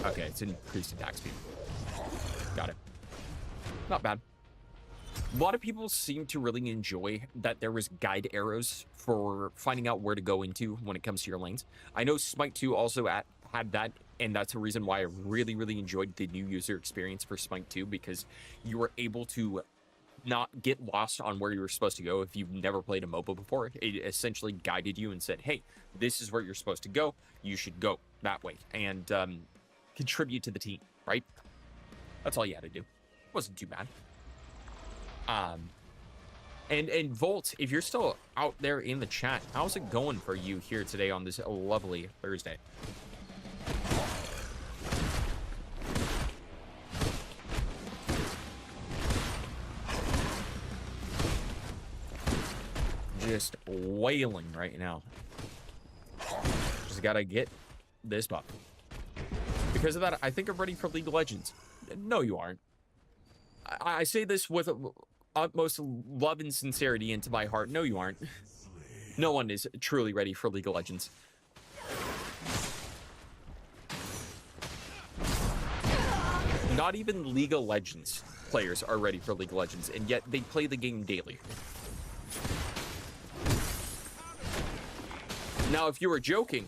okay. It's increased attack speed. Got it. Not bad. A lot of people seem to really enjoy that there was guide arrows for finding out where to go into when it comes to your lanes. I know Smite 2 also had that, and that's a reason why I really, really enjoyed the new user experience for Smite 2, because you were able to not get lost on where you were supposed to go if you've never played a MOBA before. It essentially guided you and said, hey, this is where you're supposed to go. You should go that way and contribute to the team, right? That's all you had to do. It wasn't too bad. And Volt, if you're still out there in the chat, how's it going for you here today on this lovely Thursday? Just wailing right now. Just gotta get this buff. Because of that, I think I'm ready for League of Legends. No, you aren't. I say this with utmost love and sincerity into my heart. No, you aren't. No one is truly ready for League of Legends. Not even League of Legends players are ready for League of Legends, and yet they play the game daily. Now, if you were joking,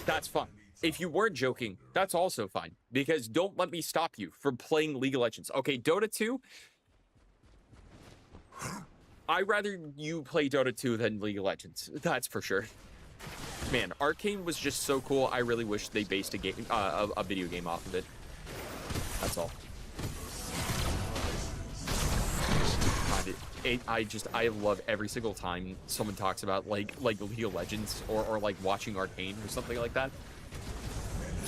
that's fine. If you weren't joking, that's also fine. Because don't let me stop you from playing League of Legends. Okay, Dota 2, I'd rather you play Dota 2 than League of Legends. That's for sure. Man, Arcane was just so cool. I really wish they based a game, a video game off of it. That's all. God, I love every single time someone talks about like League of Legends or like watching Arcane or something like that.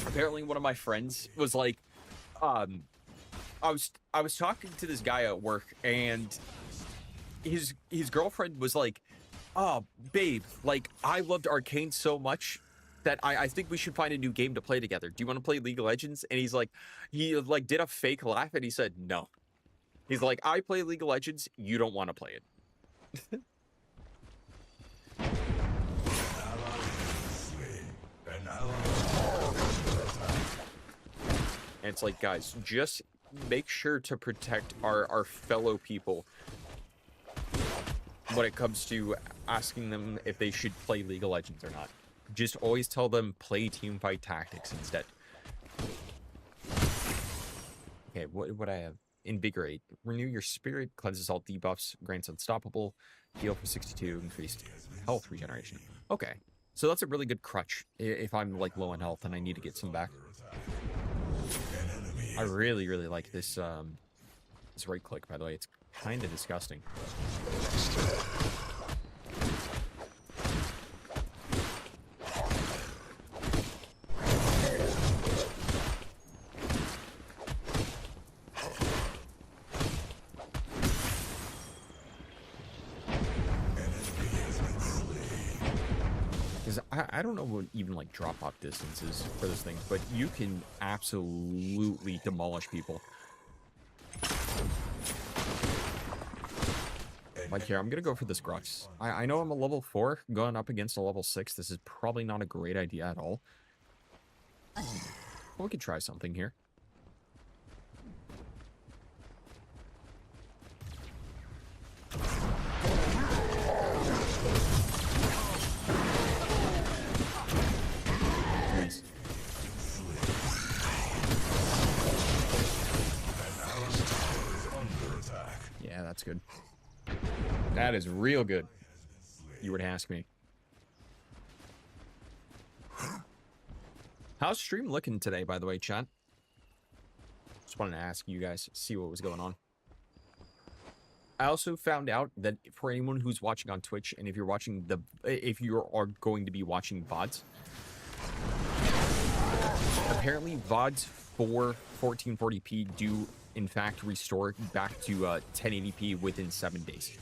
Apparently, one of my friends was like, I was talking to this guy at work, and his girlfriend was like, "Oh, babe, like I loved Arcane so much that I think we should find a new game to play together. Do you want to play League of Legends?" And he like did a fake laugh, and he said no. He's like, "I play League of Legends. You don't want to play it." And it's like, guys, just make sure to protect our fellow people when it comes to asking them if they should play League of Legends or not. Just always tell them play teamfight tactics instead. Okay, what I have? Invigorate. Renew your spirit, cleanses all debuffs, grants unstoppable, heal for 62, increased health regeneration. Okay, so that's a really good crutch if I'm like low on health and I need to get some back. I really like this this right click, by the way. It's kind of disgusting. Because I don't know what even like drop off distance is for this thing, but you can absolutely demolish people. Like here, I'm gonna go for this Grux. I know I'm a level 4 going up against a level 6. This is probably not a great idea at all. But we could try something here. Nice. Yeah, that's good. That is real good. You were to ask me. How's stream looking today, by the way, chat? Just wanted to ask you guys, see what was going on. I also found out that for anyone who's watching on Twitch, and if you're going to be watching VODs, apparently VODs for 1440p do in fact restore back to 1080p within 7 days.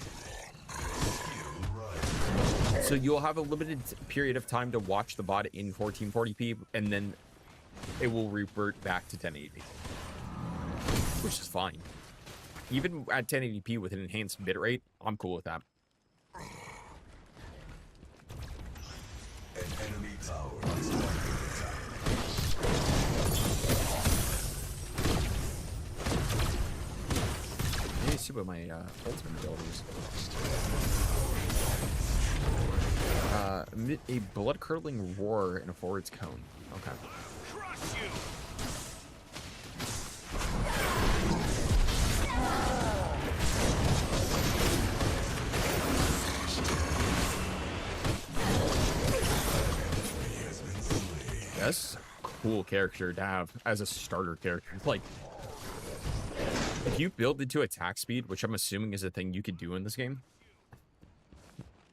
So you'll have a limited period of time to watch the VOD in 1440p, and then it will revert back to 1080p, which is fine. Even at 1080p with an enhanced bitrate, I'm cool with that. An enemy tower is under attack. Let me see what my ultimate abilities. A blood-curdling roar in a forward's cone. Okay. That's a cool character to have as a starter character. Like, if you build into attack speed, which I'm assuming is a thing you could do in this game,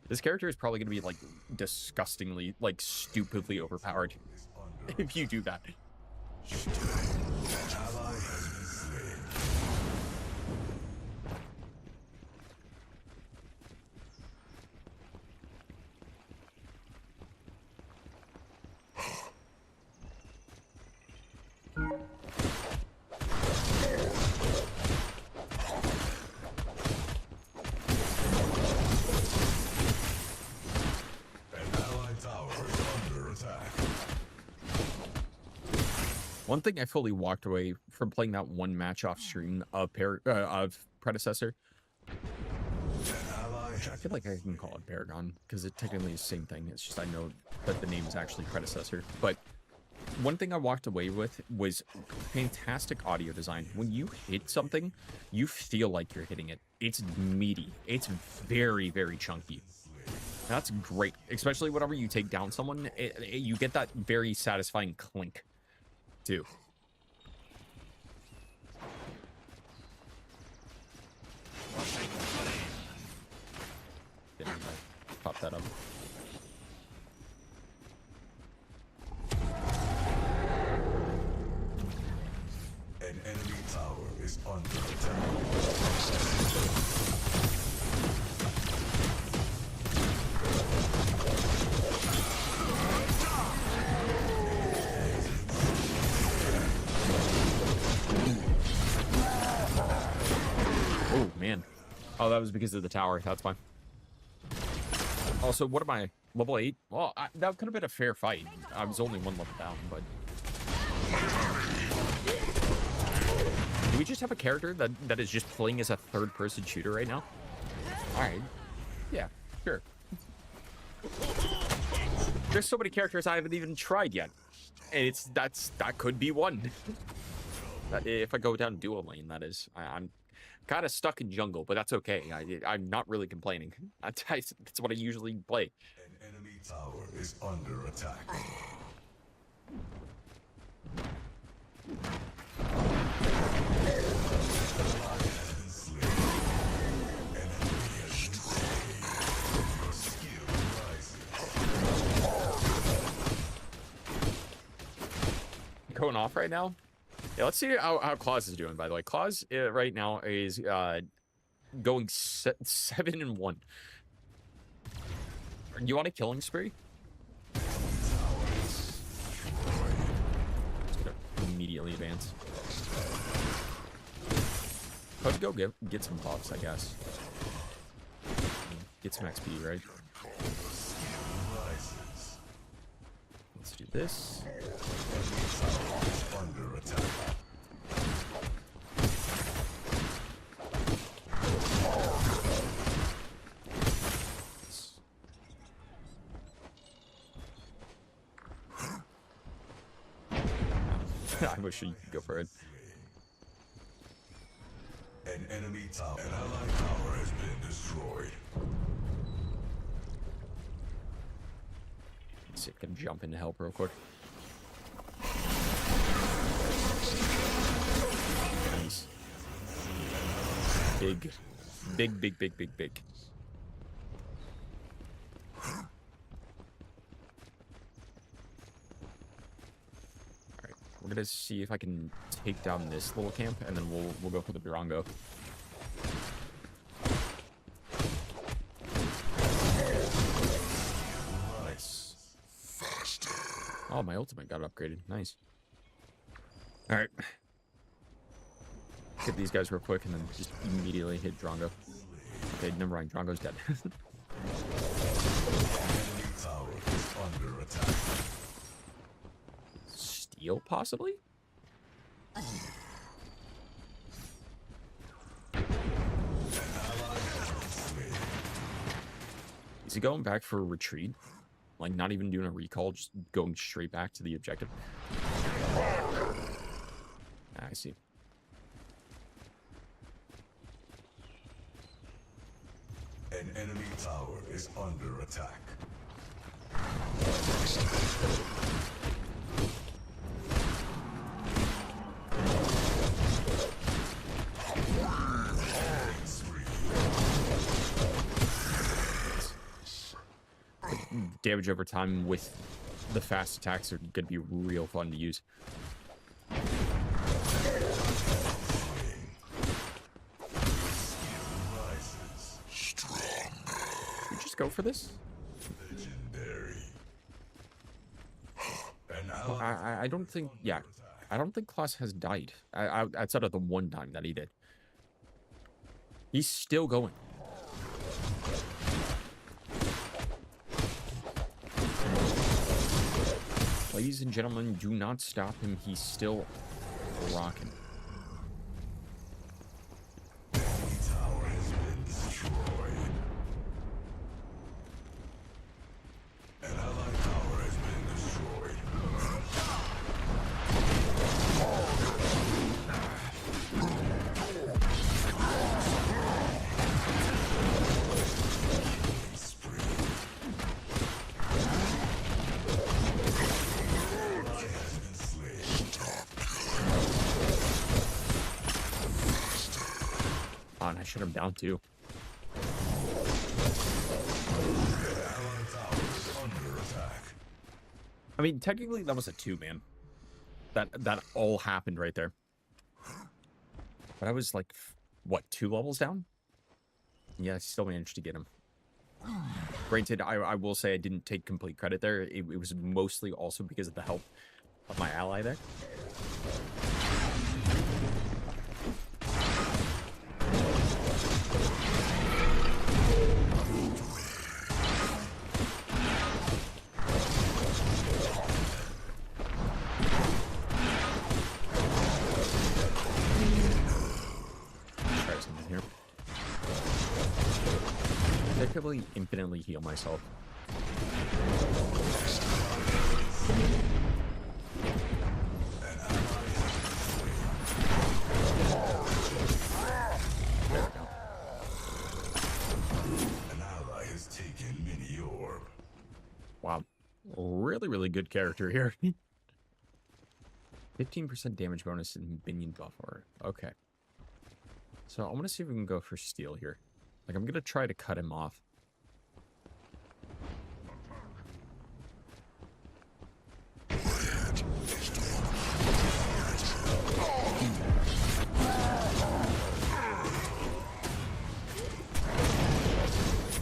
this character is probably going to be, like, disgustingly, like, stupidly overpowered if you do that. One thing I fully walked away from playing that one match off stream of Predecessor. I feel like I can call it Paragon because it technically is the same thing. It's just I know that the name is actually Predecessor. But one thing I walked away with was fantastic audio design. When you hit something, you feel like you're hitting it. It's meaty. It's very, very chunky. That's great, especially whenever you take down someone. You get that very satisfying clink, too. Didn't pop that up. An enemy tower is under attack. Oh, man. Oh, that was because of the tower. That's fine. Also, what am I? Level 8? Well, that could have been a fair fight. I was only one level down, but... Do we just have a character that is just playing as a third-person shooter right now? Alright. Yeah, sure. There's so many characters I haven't even tried yet. And that could be one. If I go down dual lane, that is. I'm kind of stuck in jungle, but that's okay. I'm not really complaining. That's what I usually play. An enemy tower is under attack. Going off right now. Yeah, let's see how Claus is doing, by the way. Claus right now is going 7-1. You want a killing spree? Just gonna immediately advance. Could go get some buffs, I guess. Get some XP, right? Let's do this. Under attack. I wish you could go for it. An enemy tower. An allied tower has been destroyed. Let's see if I can jump in to help real quick. Nice. Big. Alright, we're gonna see if I can take down this little camp, and then we'll go for the Durango. Nice. Oh, my ultimate got upgraded. Nice. Alright. Hit these guys real quick and then just immediately hit Drongo. Okay, never mind. Drongo's dead. Enemy tower is under attack. Steal, possibly? Is he going back for a retreat? Like, not even doing a recall, just going straight back to the objective? I see. An enemy tower is under attack. Damage over time with the fast attacks are going to be real fun to use. Should we just go for this? Legendary. Well, I don't think, yeah. I don't think Klaus has died. Outside of the one time that he did. He's still going. Ladies and gentlemen, do not stop him. He's still rocking. Tower has been destroyed. An allied tower has been destroyed. On, I shut him down too. I mean, technically that was a 2-man. That all happened right there. But I was like, what, 2 levels down? Yeah, I still managed to get him. Granted, I will say I didn't take complete credit there. It was mostly also because of the help of my ally there. Try something here. I could probably infinitely heal myself. There we go. An ally has taken mini orb. Wow. Really, really good character here. 15% damage bonus and minion buff art. Okay. So I want to see if we can go for steel here. Like, I'm going to try to cut him off.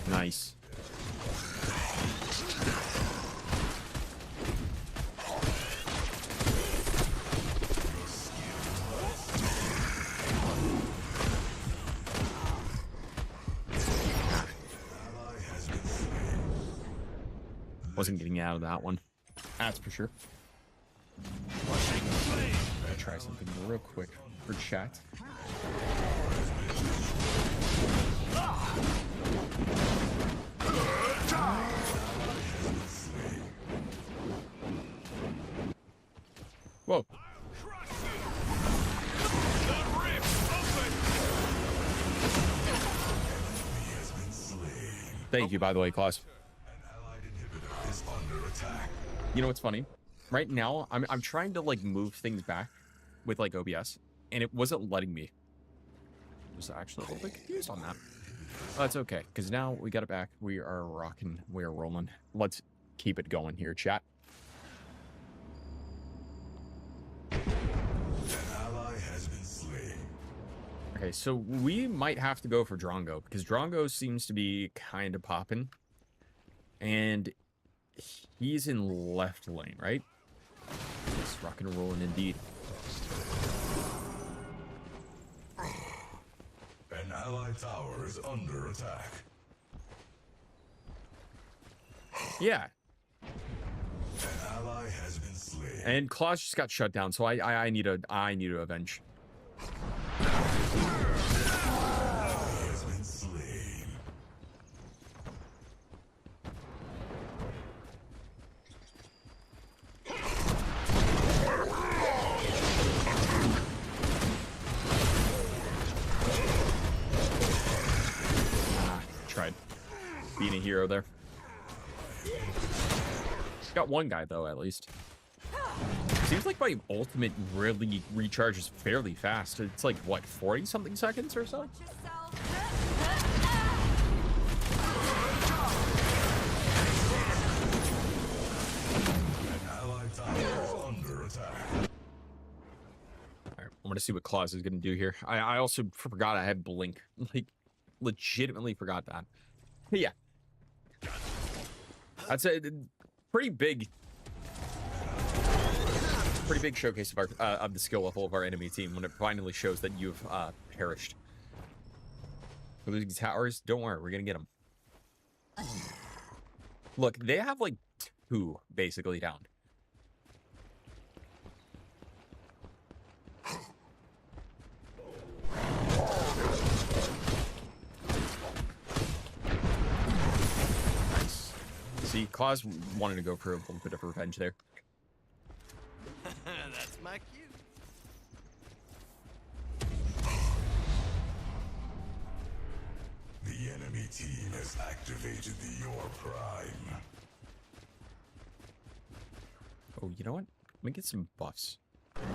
Nice. Wasn't getting out of that one. That's for sure. I'm gonna try something real quick for chat. Whoa. Thank you, by the way, Klaus. You know what's funny? Right now, I'm trying to like move things back with like OBS, and it wasn't letting me. I was actually a little bit confused on that. That's okay, because now we got it back. We are rocking. We are rolling. Let's keep it going here, chat. An ally has been slain. Okay, so we might have to go for Drongo, because Drongo seems to be kind of popping. And he's in left lane, right? It's rocking and rolling indeed. An allied tower is under attack. Yeah. An ally has been slain. And Klaus just got shut down, so I need to avenge. He has been slain. Tried being a hero there. Got one guy though, at least. Seems like my ultimate really recharges fairly fast. It's like what, 40 something seconds or so? An allied tower is under attack. All right, I'm gonna see what Claus is gonna do here. I also forgot I had blink. Like, legitimately forgot that. But yeah, that's a pretty big showcase of our of the skill level of our enemy team when it finally shows that you've perished. For losing towers, don't worry, we're gonna get them. Look, they have like 2 basically down. See, Claus wanted to go for a little bit of revenge there. That's my cue. The enemy team has activated the Your Prime. Oh, you know what? Let me get some buffs. Like,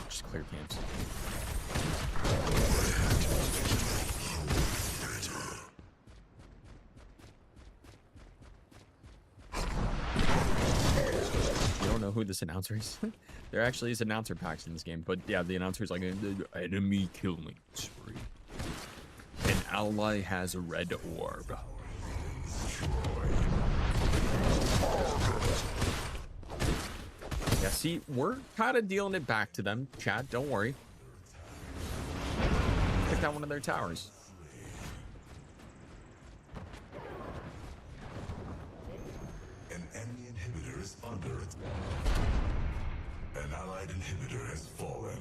just clear camps. You don't know who this announcer is? There actually is announcer packs in this game, but yeah, the announcer is like, enemy killing spree. An ally has a red orb. Yeah, see, we're kind of dealing it back to them, chat. Don't worry. Pick out one of their towers. An enemy inhibitor is under attack. An allied inhibitor has fallen.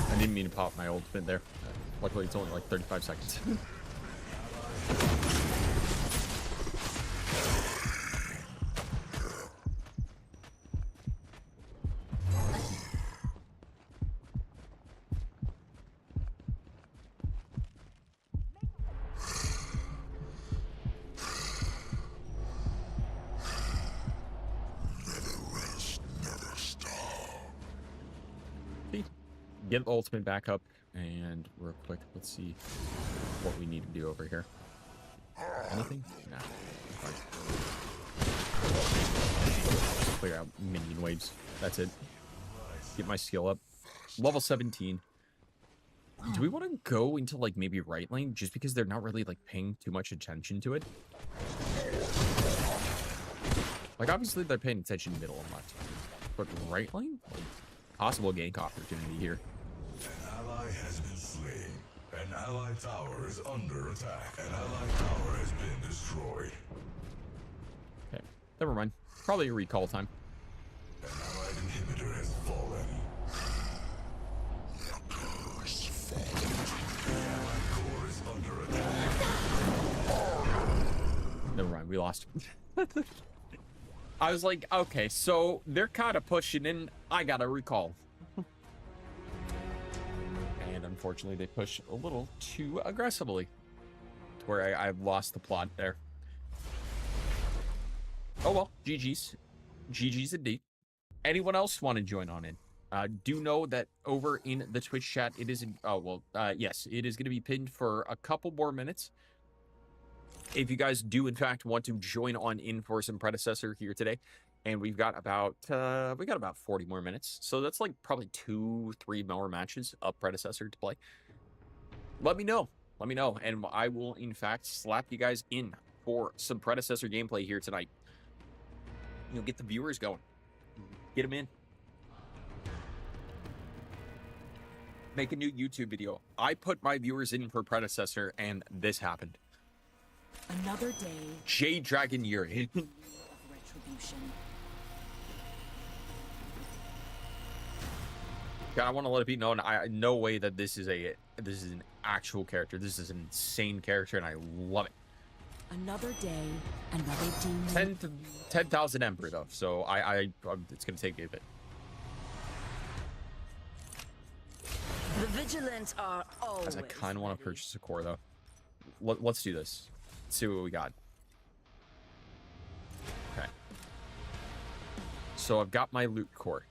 I didn't mean to pop my ultimate there. Luckily, it's only like 35 seconds. Get the ultimate back up, and real quick, let's see what we need to do over here. Anything? Nah. Fine. Clear out minion waves. That's it. Get my skill up. Level 17. Do we want to go into, like, maybe right lane, just because they're not really, like, paying too much attention to it? Like, obviously, they're paying attention middle and left. But right lane? Like, possible gank opportunity here. An ally has been slain. An allied tower is under attack. An allied tower has been destroyed. Okay, never mind. Probably a recall time. An allied inhibitor has fallen. The allied core is under attack. Never mind, we lost. I was like, okay, so they're kind of pushing in. I gotta recall. And unfortunately, they push a little too aggressively, to where I lost the plot there. Oh well, GG's. GG's indeed. Anyone else want to join on in? Do know that over in the Twitch chat, it is, yes, it is going to be pinned for a couple more minutes. If you guys do, in fact, want to join on in for some Predecessor here today, and we've got about 40 more minutes, so that's like probably 2-3 more matches of Predecessor to play. Let me know, and I will, in fact, slap you guys in for some Predecessor gameplay here tonight. You know, get the viewers going, get them in. Make a new YouTube video. I put my viewers in for Predecessor, and this happened. Another day Jade Dragon Yuri. of retribution. God, I want to let it be known. No way that this is an actual character. This is an insane character, and I love it. Another day, another demon. 10,000 Ember though, so it's gonna take me a bit. The vigilant are always Guys, I kind of want to ready. purchase a core though. Let's do this. Let's see what we got. Okay. So I've got my loot core.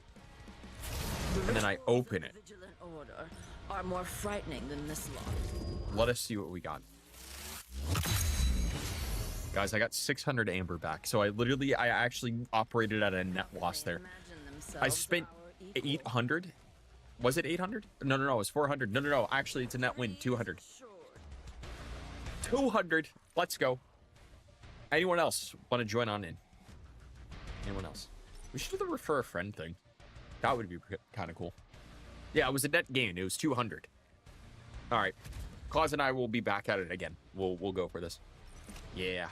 The And then I rituals of open the it. Vigilant order are more frightening than this lot. Let us see what we got. Guys, I got 600 Amber back. So I actually operated at a net loss there. I spent 800. Was it 800? No, it was 400. No. Actually, it's a net win. 200. 200. Let's go. Anyone else want to join on in? Anyone else? We should do the refer a friend thing. That would be kind of cool. Yeah, it was a net gain. It was 200. All right. Claus and I will be back at it again. We'll go for this. Yeah.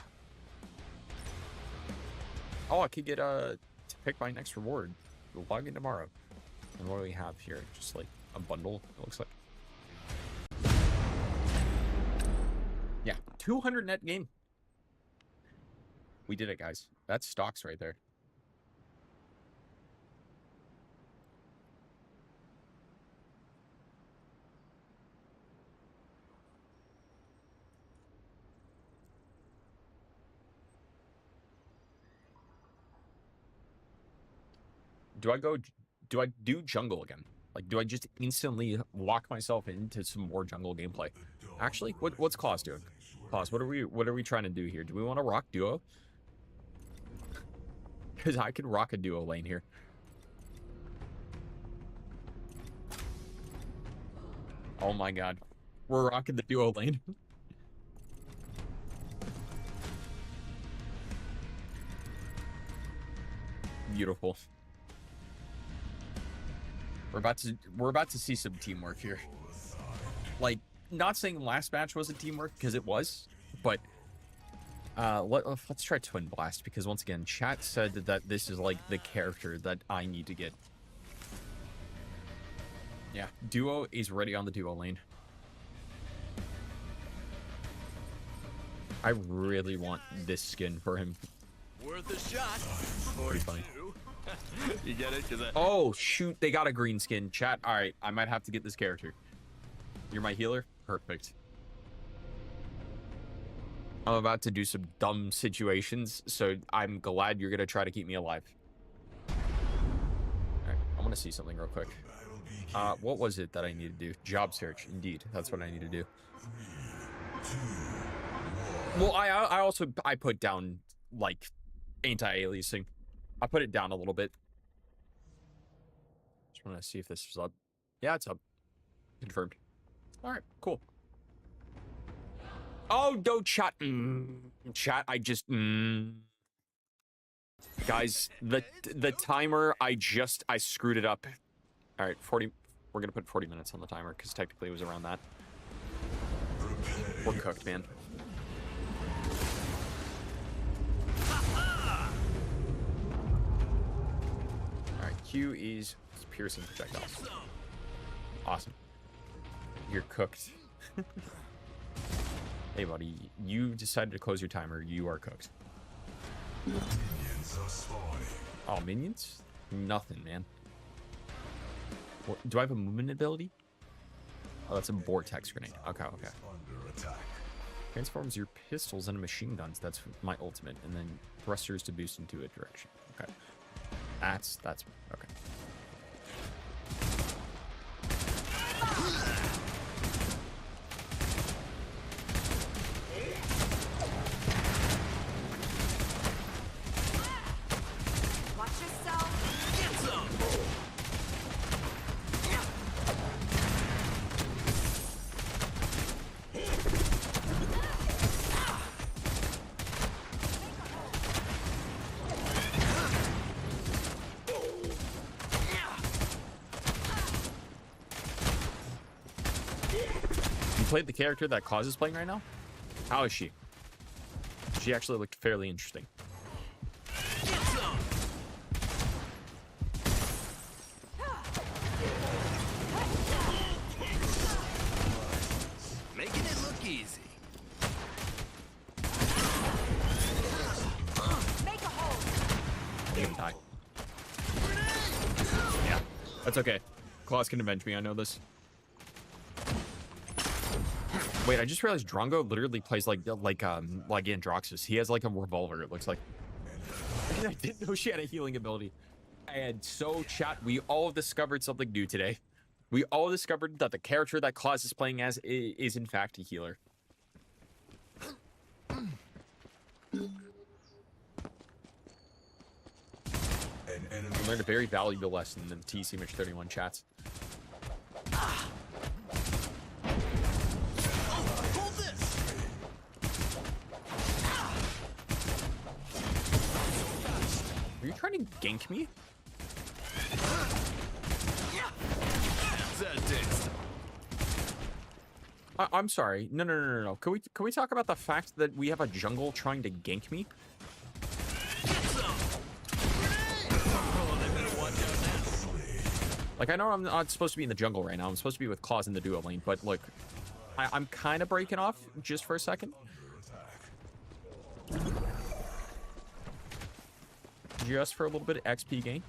Oh, I could get to pick my next reward. Log in tomorrow. And what do we have here? Just like a bundle, it looks like. Yeah, 200 net game. We did it, guys. That's stocks right there. Do I do jungle again? Like, do I just instantly lock myself into some more jungle gameplay? Actually, what's Claus doing? Claus, what are we trying to do here? Do we want to rock duo? Because I can rock a duo lane here. Oh my god. We're rocking the duo lane. Beautiful. We're about to see some teamwork here. Like, not saying last match wasn't teamwork, because it was, but let's try Twin Blast, because once again, chat said that this is like the character that I need to get. Yeah, duo is ready on the duo lane. I really want this skin for him. Worth a shot. Pretty funny. You get it? Oh, shoot. They got a green skin. Chat. All right. I might have to get this character. You're my healer? Perfect. I'm about to do some dumb situations, so I'm glad you're going to try to keep me alive. All right. I want to see something real quick. What was it that I need to do? Job search. Indeed. That's what I need to do. Well, I also put down, like, anti-aliasing. I put it down a little bit. Just want to see if this is up. Yeah, it's up. Confirmed. All right, cool. Oh, don't chat. Chat, I just... Guys, the timer, I screwed it up. All right, 40... We're going to put 40 minutes on the timer, because technically it was around that. We're cooked, man. Q is piercing projectiles. Awesome. You're cooked. Hey, buddy. You decided to close your timer. You are cooked. Minions are spawning. Oh, minions? Nothing, man. What, do I have a movement ability? Oh, that's a vortex grenade. Okay, okay. Under attack. Transforms your pistols into machine guns. That's my ultimate. And then thrusters to boost into a direction. Okay. That's okay. Watch yourself. Get some. You played the character that Claus is playing right now? How is she? She actually looked fairly interesting. Get some. Making it look easy. Make a hole. You're gonna die. Yeah, that's okay. Claus can avenge me, I know this. Wait, I just realized Drongo literally plays like Androxus. He has like a revolver, it looks like. I didn't know she had a healing ability. And so, chat, we all discovered something new today. We all discovered that the character that Claus is playing as is in fact a healer. We learned a very valuable lesson in the TC Mitch 31 chats. Hold this. Are you trying to gank me? That taste. I'm sorry. No. Can we talk about the fact that we have a jungle trying to gank me? Get some. Like, I know I'm not supposed to be in the jungle right now. I'm supposed to be with Claws in the duo lane, but look, I'm kind of breaking off just for a second. Just for a little bit of XP gain.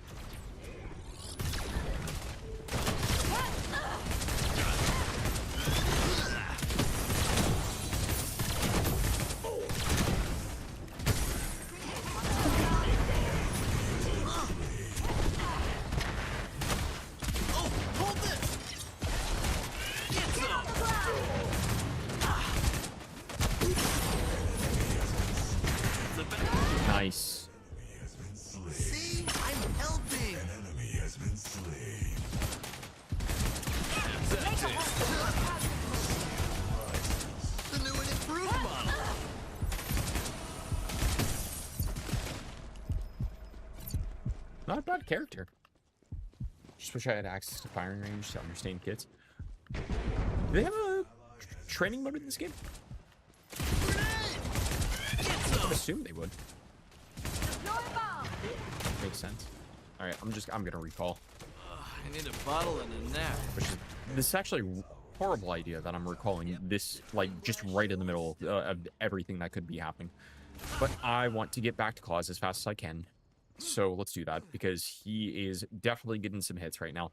Nice. See? I'm helping. An enemy has been slain. The new and improved model. Not a bad character. Just wish I had access to firing range to understand kits. Do they have a training mode in this game? I would assume they would. Makes sense. All right, I'm gonna recall. I need a bottle and a nap. This is actually a horrible idea that I'm recalling this, like, just right in the middle of everything that could be happening. But I want to get back to Claus as fast as I can. So let's do that, because he is definitely getting some hits right now.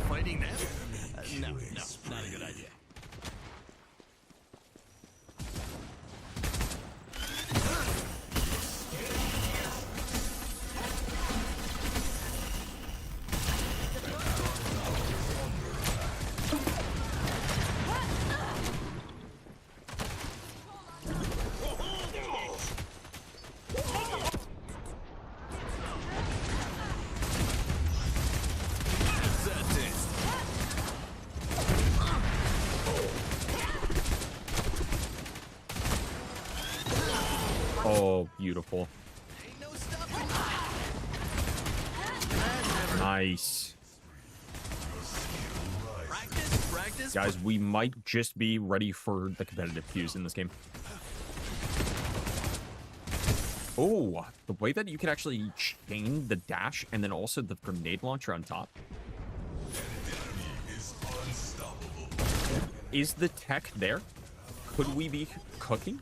Fighting them? No, not a good idea. Oh, beautiful. Ain't no stopping. Nice. Practice. Guys, we might just be ready for the competitive queues in this game. Oh, the way that you can actually chain the dash and then also the grenade launcher on top. Is unstoppable. Is the tech there? Could we be cooking?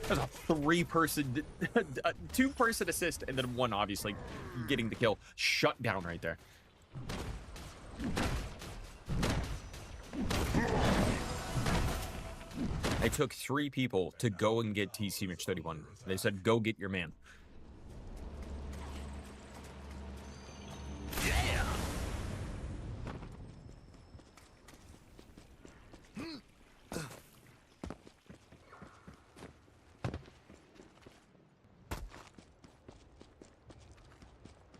There's a three-person, two-person assist, and then one obviously getting the kill. Shut down right there. It took 3 people to go and get TC Mitch 31. They said, go get your man.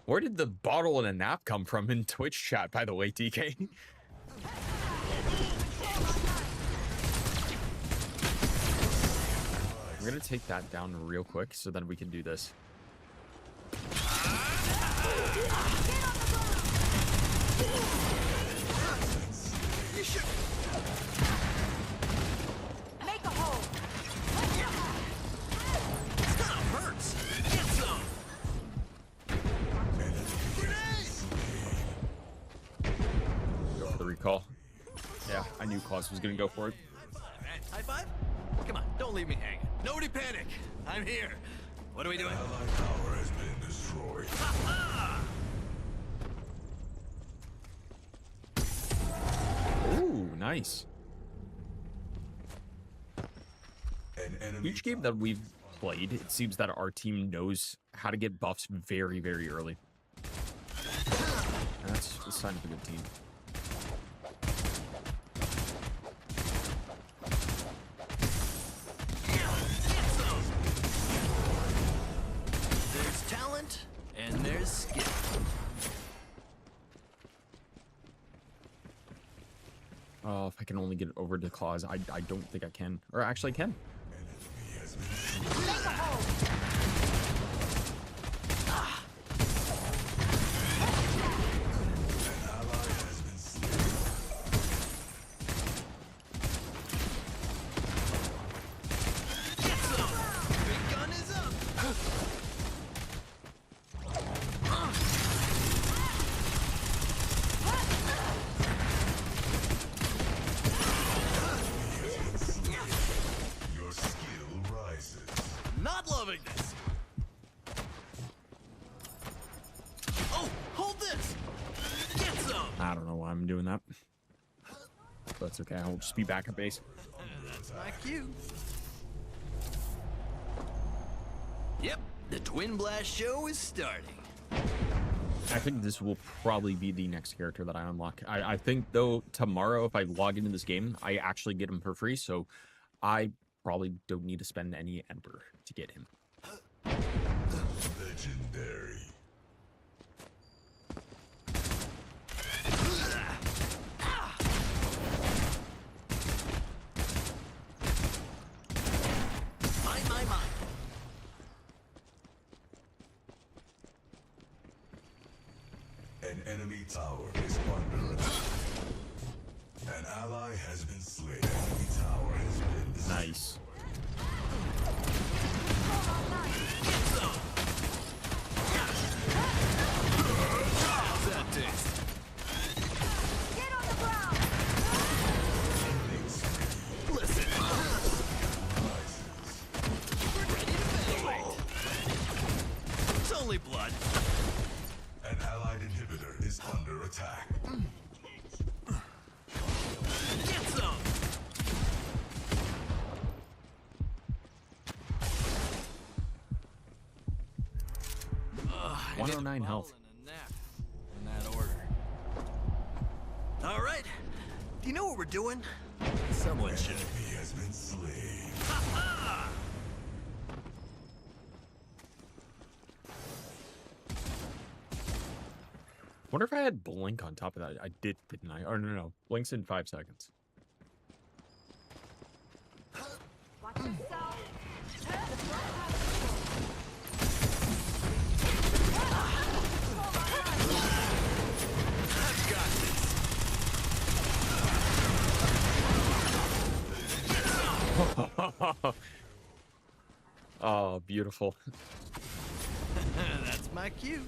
Where did the bottle and a nap come from in Twitch chat, by the way, DK? I'm gonna take that down real quick so then we can do this. Make a hole. Hurts. Get some. Go for the recall. Yeah, I knew Claus was gonna go for it. High five? Come on, don't leave me hanging. Nobody panic. I'm here. What are we doing? Allied tower has been destroyed. Ooh, nice. An enemy Each game that we've played, it seems that our team knows how to get buffs very, very early. And that's a sign of a good team. There's talent and there's skill. Oh, if I can only get it over to claws. I don't think I can. Or actually I can. Take a hold. Get some! Big gun is up! Your skill rises. Not loving this! Oh, hold this! Get some! I don't know why I'm doing that. That's okay. I'll just be back at base. That's my cue. Yep, the Twin Blast show is starting. I think this will probably be the next character that I unlock. I think, though, tomorrow, if I log into this game, I actually get him for free, so I probably don't need to spend any Ember to get him. Legendary. My. An enemy tower is under attack. An ally has been slain. Enemy tower has been destroyed. Nice. How's that taste? Get on the ground. Listen. We're ready to battle. It's only blood. An allied inhibitor is under attack. Get some! Ugh, I need a 109 bottle health. and a nap in that order. All right. Do you know what we're doing? Someone should. Enemy has been slain. Wonder if I had Blink on top of that. I did, didn't I? Or no. Blink's in 5 seconds. Watch yourself. I've got this. Oh, beautiful. That's my cue.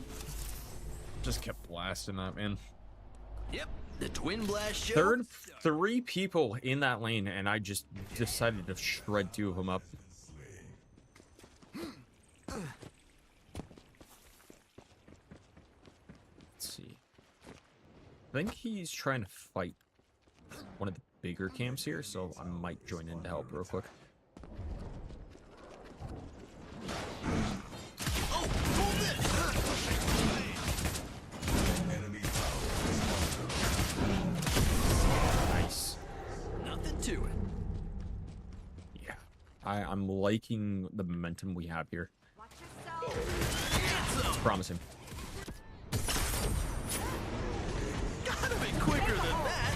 Just kept blasting that, man. Yep, the Twin Blast show. Third, 3 people in that lane, and I just decided to shred 2 of them up. Let's see. I think he's trying to fight one of the bigger camps here, so I might join in to help real quick. Oh, hold this! Enemy tower is Nice. Nothing to it. Yeah. I'm liking the momentum we have here. Watch yourself. Get some! Promising. Gotta be quicker than that.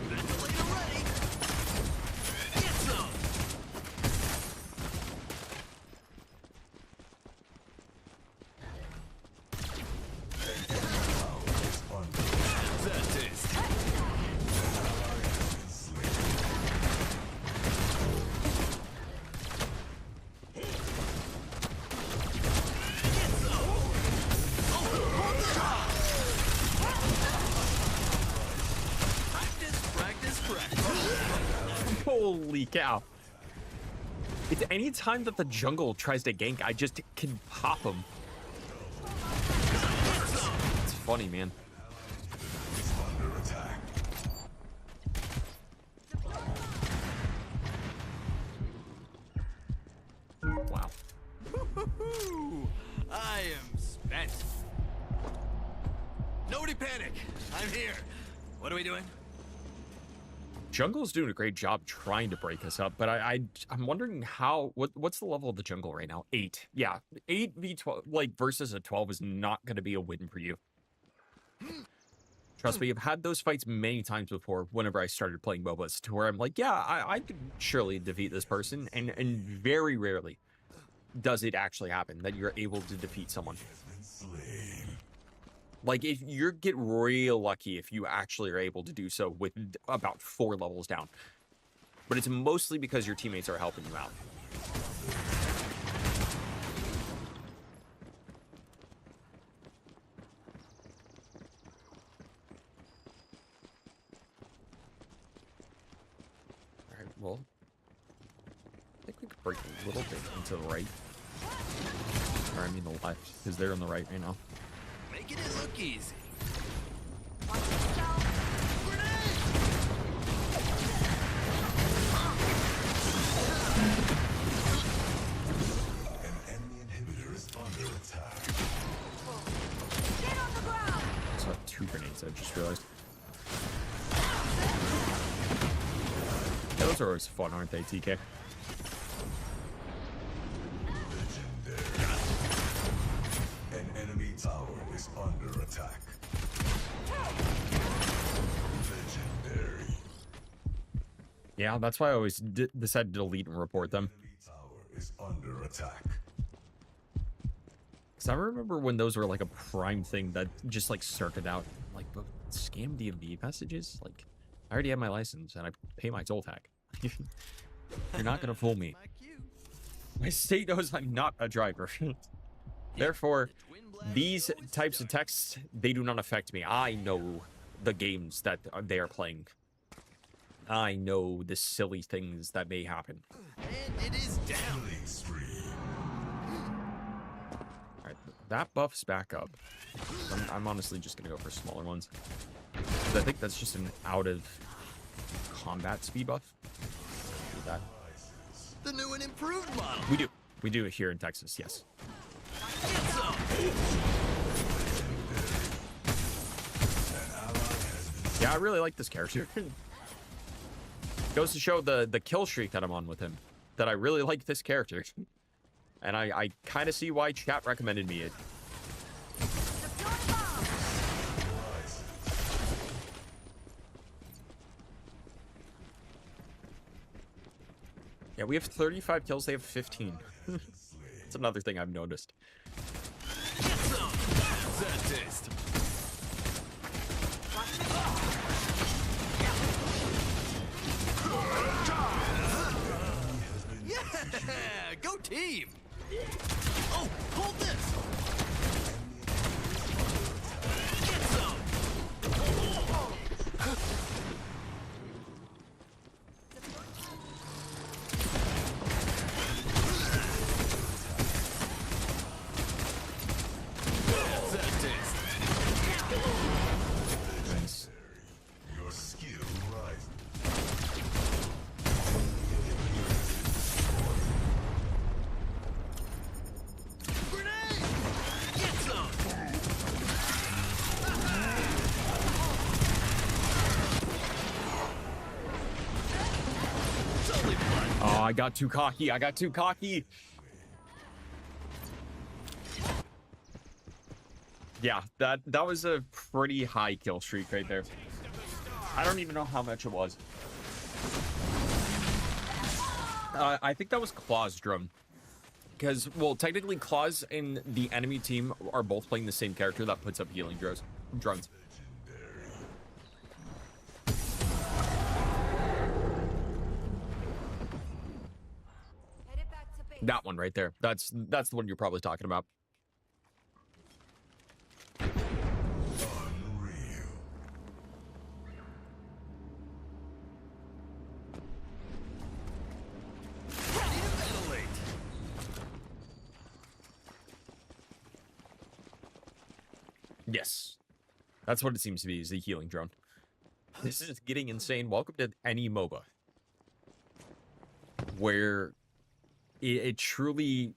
Ventilator ready. Get some. How's that taste? Practice. Holy cow. It's any time that the jungle tries to gank, I just can pop him. It's funny, man. under attack. Wow. Woo-hoo-hoo. I am spent. Nobody panic. I'm here. What are we doing? Jungle's doing a great job trying to break us up, but I'm wondering what's the level of the jungle right now? 8. Yeah, 8v12 like versus a 12 is not going to be a win for you. Trust me, I've had those fights many times before whenever I started playing MOBAs, to where I'm like, yeah, I could surely defeat this person, and very rarely does it actually happen that you're able to defeat someone. Like, if you get real lucky if you actually are able to do so with about 4 levels down. But it's mostly because your teammates are helping you out. Alright, well, I think we could break a little bit into the right. Or I mean the left, because they're on the right right now. Making it look easy. Watch yourself. An enemy inhibitor is under attack. Get on the ground. I saw 2 grenades, I just realized. Yeah, those are always fun, aren't they, TK? An enemy tower is under attack. Legendary. Yeah, that's why I always decided to delete and report them. Enemy tower is under attack. Because I remember when those were like a prime thing that just like circuited out. Like, but scam DMV messages? Like, I already have my license and I pay my toll tag. You're not going to fool me. My cue. My state knows I'm not a driver. Therefore, these types of texts, they do not affect me. I know the games that they are playing. I know the silly things that may happen. And it is down. Killing spree. Alright, that buff's back up. I'm honestly just going to go for smaller ones. 'Cause I think that's just an out of combat speed buff. Do that. The new and improved model. We do. We do it here in Texas, yes. Get some. Yeah, I really like this character. Goes to show the kill streak that I'm on with him. That I really like this character. And I kind of see why chat recommended me it. Yeah, we have 35 kills, they have 15. That's another thing I've noticed. Get some. How's that taste? Yeah, go team. Oh, hold this. Get some. How's that taste? Nice. Your skill rises. Grenade! Get some. It's only fun. Oh, I got too cocky. I got too cocky. Yeah, that was a pretty high kill streak right there. I don't even know how much it was. I think that was Claw's drone. Because, well, technically Claws and the enemy team are both playing the same character that puts up healing drones. Headed back to base. That one right there. That's the one you're probably talking about. Unreal. Ready to ventilate. Yes. That's what it seems to be, is the healing drone. This is getting insane. Welcome to any MOBA. Where it truly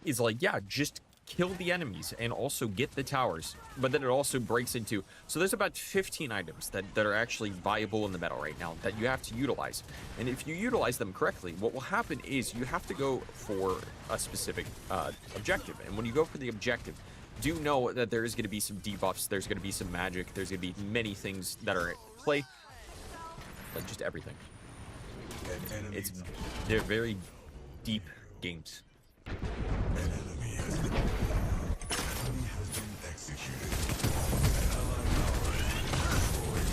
is like, yeah, just kill the enemies and also get the towers, but then it also breaks into, so there's about 15 items that are actually viable in the meta right now that you have to utilize. And if you utilize them correctly, what will happen is you have to go for a specific objective. And when you go for the objective, do know that there is going to be some debuffs, there's going to be some magic, there's going to be many things that are at play, like just everything. They're very deep games. An enemy has been executed. An allied tower has been destroyed.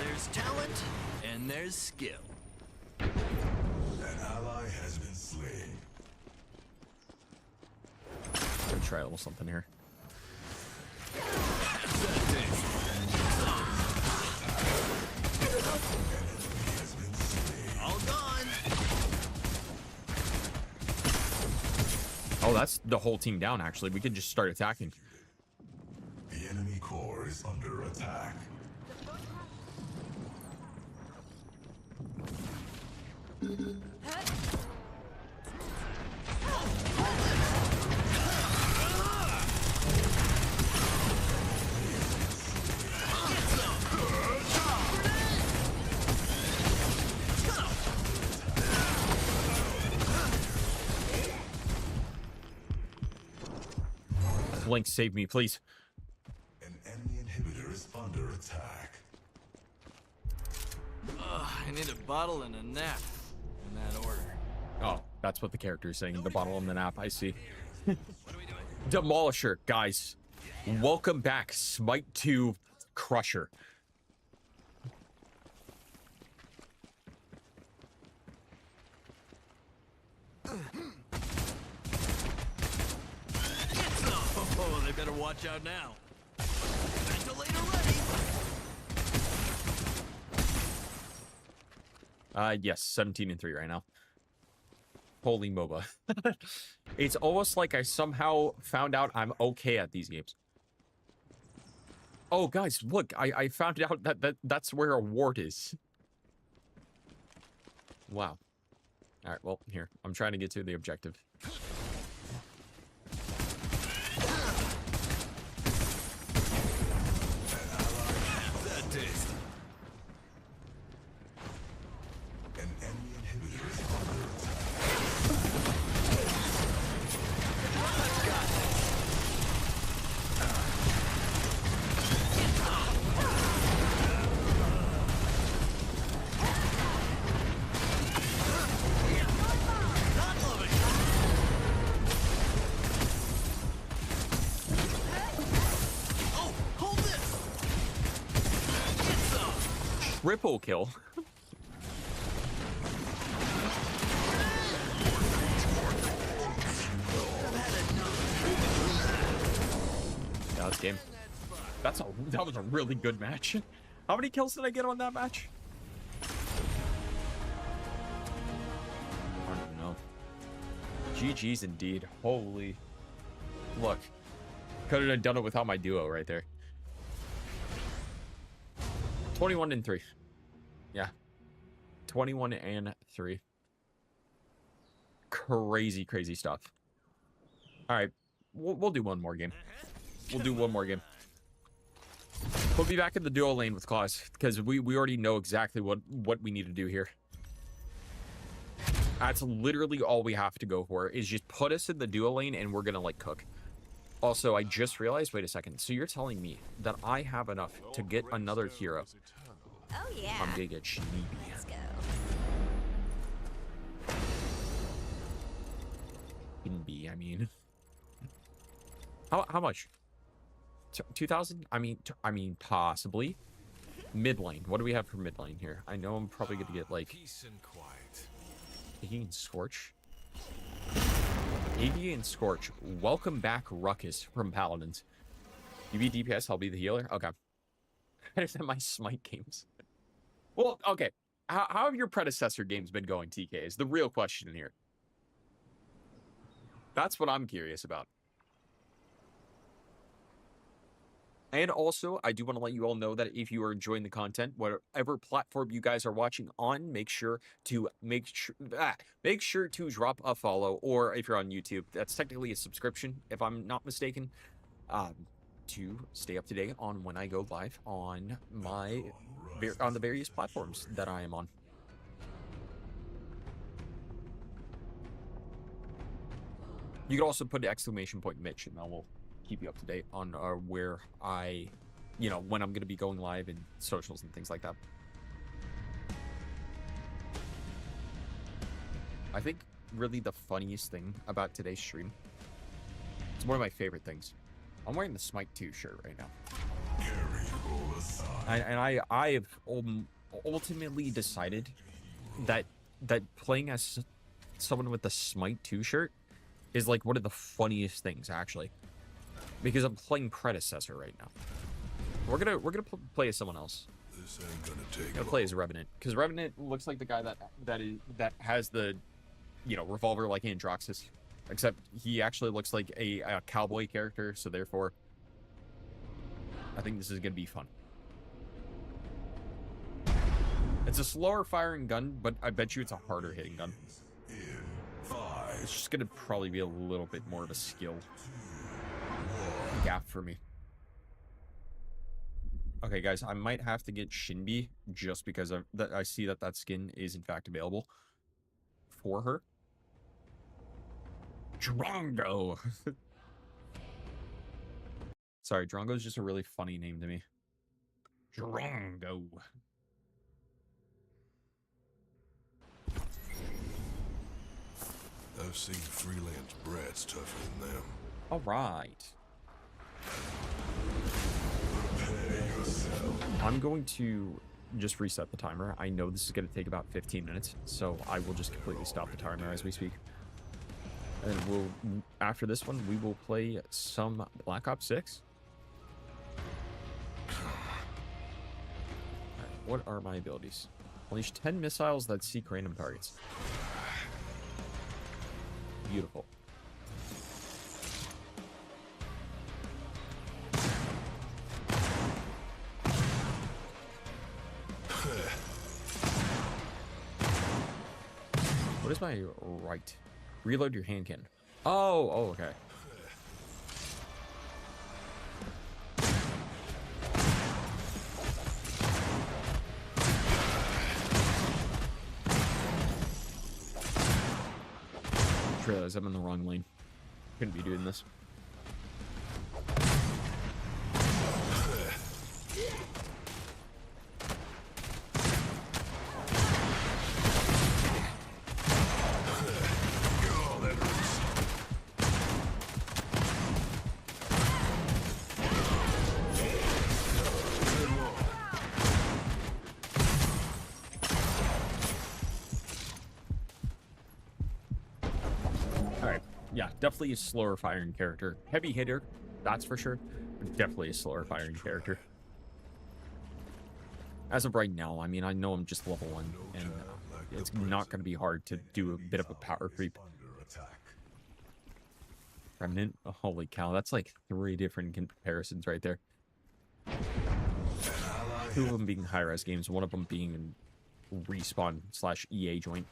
There's talent and there's skill. An ally has been slain. Gonna try a little something here. All gone. Oh, that's the whole team down, actually. We can just start attacking. The enemy core is under attack. Link, save me, please. An enemy inhibitor is under attack. I need a bottle and a nap in that order. Oh, that's what the character is saying. The bottle and the nap. I see. What are we doing? Demolisher, guys. Welcome back. Smite 2 Crusher. Oh, they better watch out now. Ventilator ready. Yes, 17-3 right now. Holy MOBA. It's almost like I somehow found out I'm okay at these games. Oh, guys, look, I found out that's where a ward is. Wow. All right, well, here. I'm trying to get to the objective. That taste. An enemy inhibitor is under attack. Not loving. Oh, hold this. Get some. Triple kill. Yeah, that's game. That was a really good match. How many kills did I get on that match? I don't even know. GG's indeed. Holy. Look. Could have done it without my duo right there. 21-3. Yeah. 21-3. Crazy, crazy stuff. All right. We'll do one more game. We'll do one more game. We'll be back in the duo lane with Claus because we already know exactly what we need to do here. That's literally all we have to go for is just put us in the duo lane and we're gonna like cook. Also, I just realized, wait a second. So you're telling me that I have enough to get another hero? Oh yeah. I'm gonna get Shneeby. Let's go. Shneeby, I mean. How much? 2,000? I mean, possibly. Mid lane. What do we have for mid lane here? I know I'm probably gonna get like Peace and quiet. Iggy and Scorch. Iggy and Scorch. Welcome back, Ruckus from Paladins. You be DPS, I'll be the healer. Okay. Better than my Smite games. Well, okay. How have your predecessor games been going, TK? Is the real question here. That's what I'm curious about. And also, I do want to let you all know that if you are enjoying the content, whatever platform you guys are watching on, make sure to drop a follow, or if you're on YouTube, that's technically a subscription, if I'm not mistaken, to stay up to date on when I go live on the various platforms that I am on. You can also put an exclamation point Mitch, and I will keep you up to date on where I, when I'm going to be going live in socials and things like that. I think really the funniest thing about today's stream, it's one of my favorite things. I'm wearing the Smite 2 shirt right now. And I have ultimately decided that playing as someone with the Smite 2 shirt is like one of the funniest things, actually, because I'm playing Predecessor right now. We're gonna play as someone else. This ain't gonna take. I'm gonna play as Revenant, because Revenant looks like the guy that has the revolver like Androxus, except he actually looks like a cowboy character. So therefore, I think this is gonna be fun. It's a slower firing gun, but I bet you it's a harder hitting gun. It's just gonna probably be a little bit more of a skill gap for me. Okay, guys, I might have to get Shinbi just because I see that skin is in fact available for her. Drongo. Sorry, Drongo is just a really funny name to me. Drongo. I've seen freelance brats tougher than them. All right. I'm going to just reset the timer. I know this is going to take about 15 minutes, so I will just completely stop the timer as we speak. And after this one, we will play some Black Ops 6. Right, what are my abilities? Unleash 10 missiles that seek random targets. Beautiful. What is my right? Reload your hand cannon. Oh, okay. Realize I'm in the wrong lane. Couldn't be doing this. Yeah, definitely a slower firing character. Heavy hitter, that's for sure. But definitely a slower firing character. As of right now, I mean, I know I'm just level 1, and it's not going to be hard to do a bit of a power creep. Remnant? Oh, holy cow, that's like 3 different comparisons right there. 2 of them being high-res games, 1 of them being a Respawn/EA joint.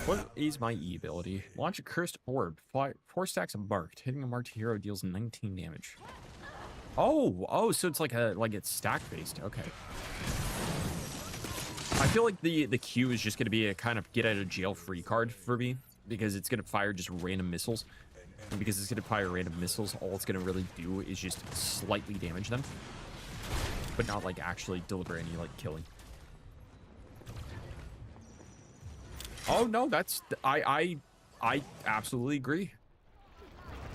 What is my E ability? Launch a cursed orb. 4 stacks of marked. Hitting a marked hero deals 19 damage. Oh, so it's like it's stack based. Okay. I feel like the Q is just going to be a kind of get out of jail free card for me, because it's going to fire just random missiles. And because it's going to fire random missiles, all it's going to really do is just slightly damage them. But not, like, actually deliver any, like, killing. Oh, no, that's... I absolutely agree.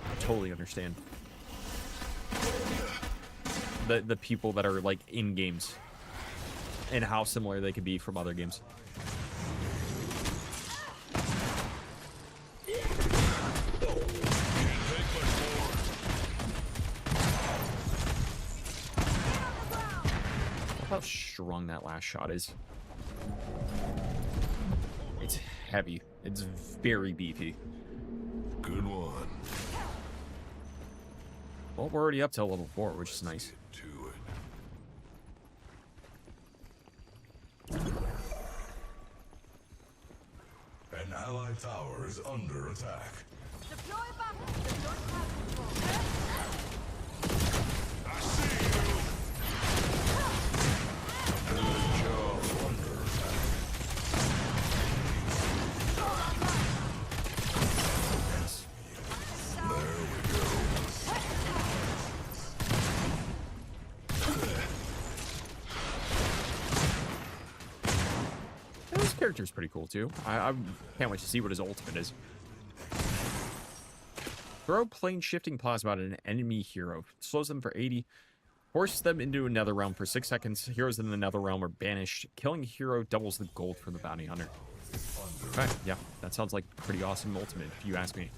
I totally understand. The people that are, like, in games. And how similar they could be from other games. How strong that last shot is. It's heavy. It's very beefy. Good one. Well, we're already up to level 4, which is nice. To it. An allied tower is under attack. Deploy back. Deploy crowd control. I see you. Good job. Under attack. There we go. This character's pretty cool, too. I can't wait to see what his ultimate is. Throw plane shifting plasma at an enemy hero. Slows them for 80. Forces them into another realm for 6 seconds. Heroes in another realm are banished. Killing a hero doubles the gold from the bounty hunter. Okay, yeah, that sounds like a pretty awesome ultimate, if you ask me.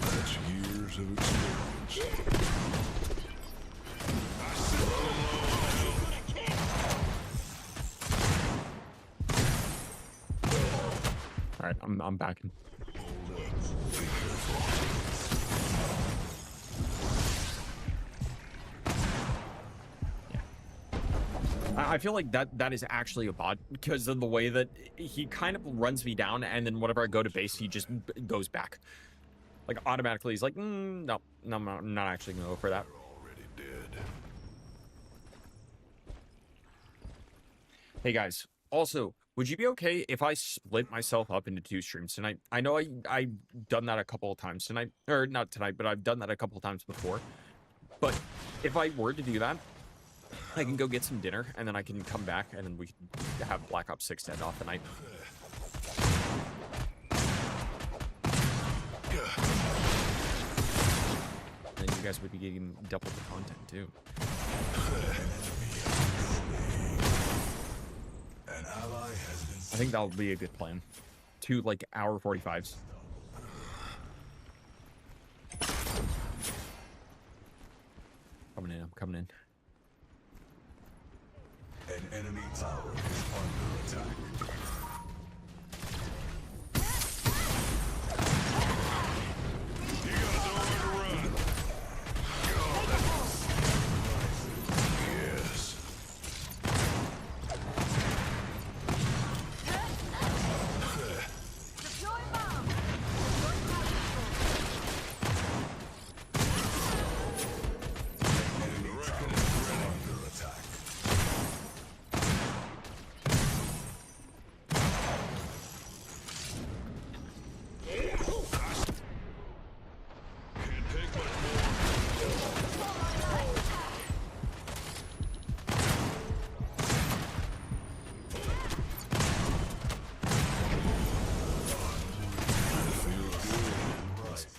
That's years of experience. All right, I'm back. Yeah. I feel like that is actually a bot because of the way that he kind of runs me down, and then whenever I go to base, he just goes back. Like automatically, he's like, no, I'm not actually gonna go for that. Already dead. Hey guys, also, would you be okay if I split myself up into 2 streams tonight? I know I've done that a couple of times tonight, or not tonight, but I've done that a couple of times before. But if I were to do that, I can go get some dinner, and then I can come back, and then we can have Black Ops 6 to end off the night. And then you guys would be getting double the content, too. An ally has been I think that'll be a good plan. 2, like, hour 45s. Coming in, I'm coming in. An enemy tower is under attack. You got nowhere to run. Yes. Deploy bomb. Deploy crowd control. Enemy tower is under attack. Can't take much more. Feels good. Rises.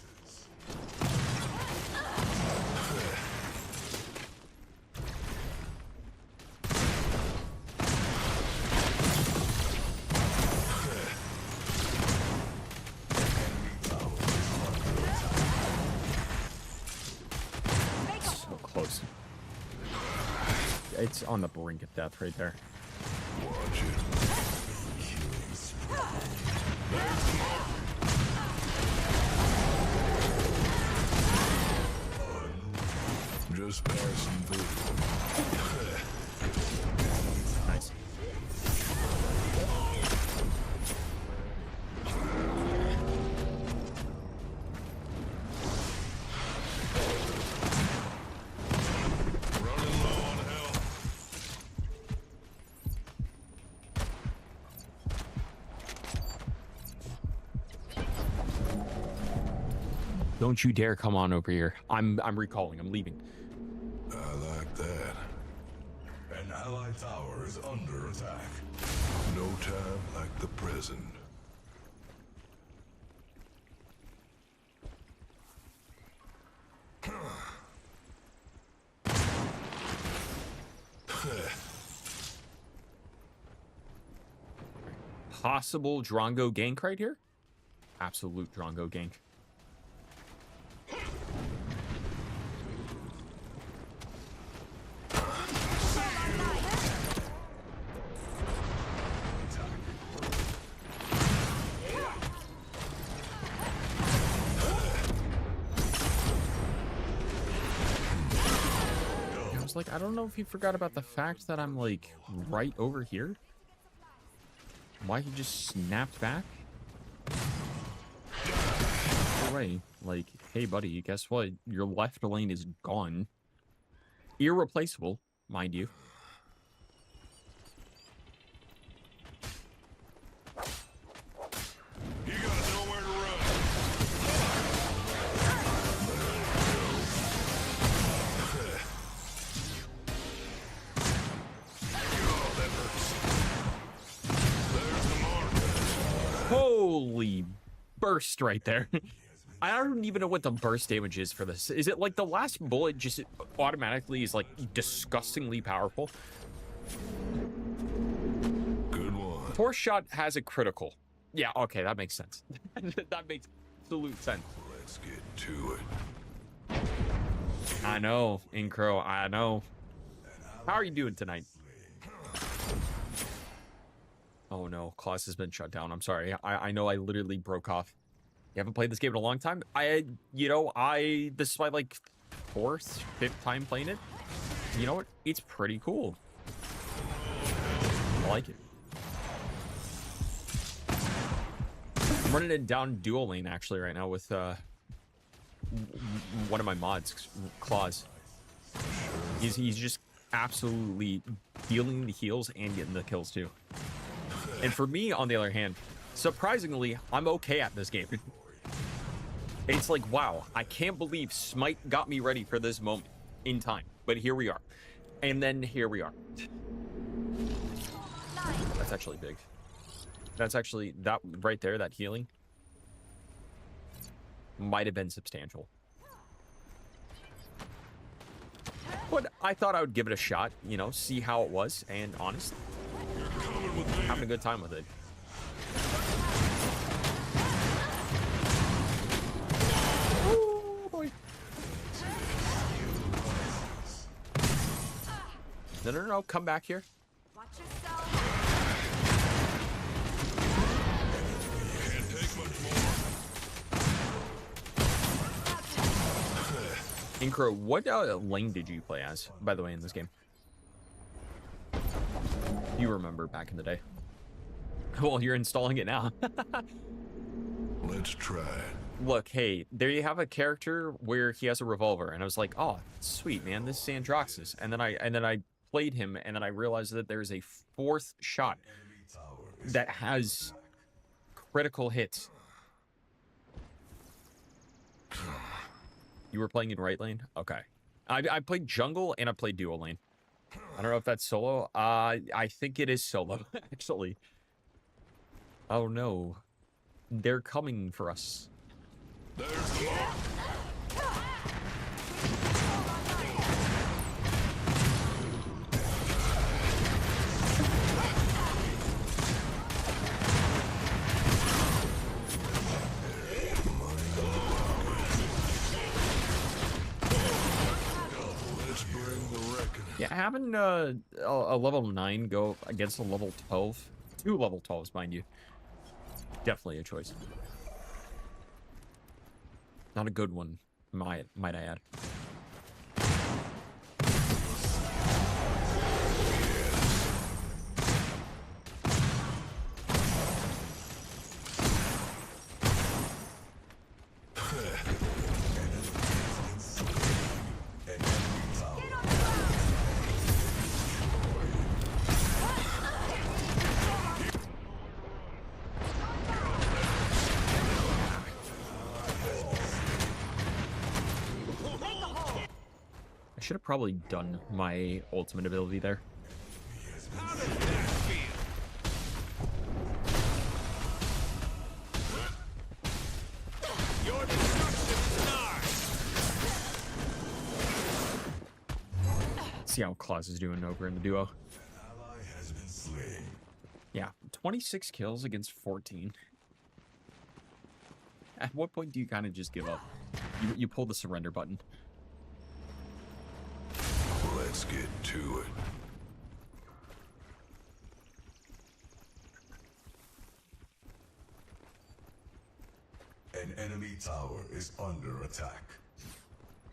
So close. It's on the brink of death right there. Watch it. Killing spree. Just passing through. Nice. Running low on health. Don't you dare come on over here. I'm recalling. I'm leaving. I like that. An allied tower is under attack. No time like the present. Possible Drongo gank right here? Absolute Drongo gank. I was like, I don't know if he forgot about the fact that I'm like right over here. Why he just snapped back? No way. Like, hey buddy, guess what? Your left lane is gone. Irreplaceable, mind you. You gotta know where to run. Oh, that hurts. There's the mark. Holy burst right there. I don't even know what the burst damage is for this. Is it like the last bullet just automatically is like disgustingly powerful? Good one. Force shot has a critical. Yeah, okay, that makes sense. That makes absolute sense. Let's get to it. I know, Incro, I know. How are you doing tonight? Oh no, class has been shut down. I'm sorry. I know I literally broke off. You haven't played this game in a long time? This is my like 4th, 5th time playing it. You know what? It's pretty cool. I like it. I'm running it down dual lane actually right now with one of my mods, Claws. He's just absolutely dealing the heals and getting the kills too. And for me, on the other hand, surprisingly, I'm okay at this game. It's like, wow, I can't believe Smite got me ready for this moment in time. But here we are. And then here we are. That's actually big. That's actually, that right there, that healing, might have been substantial. But I thought I would give it a shot, you know, see how it was. And honest, having a good time with it. No, come back here. Watch yourself. Can't take much more. Incro, what lane did you play as, by the way, in this game? You remember back in the day. Well, you're installing it now. Let's try it. Look, hey, there you have a character where he has a revolver, and I was like, oh, sweet, man, this is Androxus. And then I played him, and then I realized that there's a 4th shot that has critical hits. You were playing in right lane? Okay. I played jungle and I played dual lane. I don't know if that's solo. I think it is solo, actually. Oh no. They're coming for us. There's the mark. Let's bring the reckoning. Yeah, having a level 9 go against a level 12, 2 level 12s, mind you, Definitely a choice. Not a good one, might I add. I should have probably done my ultimate ability there. How does that feel? Your destruction is ours. See how Claus is doing over in the duo. Ally has been slain. Yeah, 26 kills against 14. At what point do you kind of just give up? You pull the surrender button. Let's get to it. An enemy tower is under attack.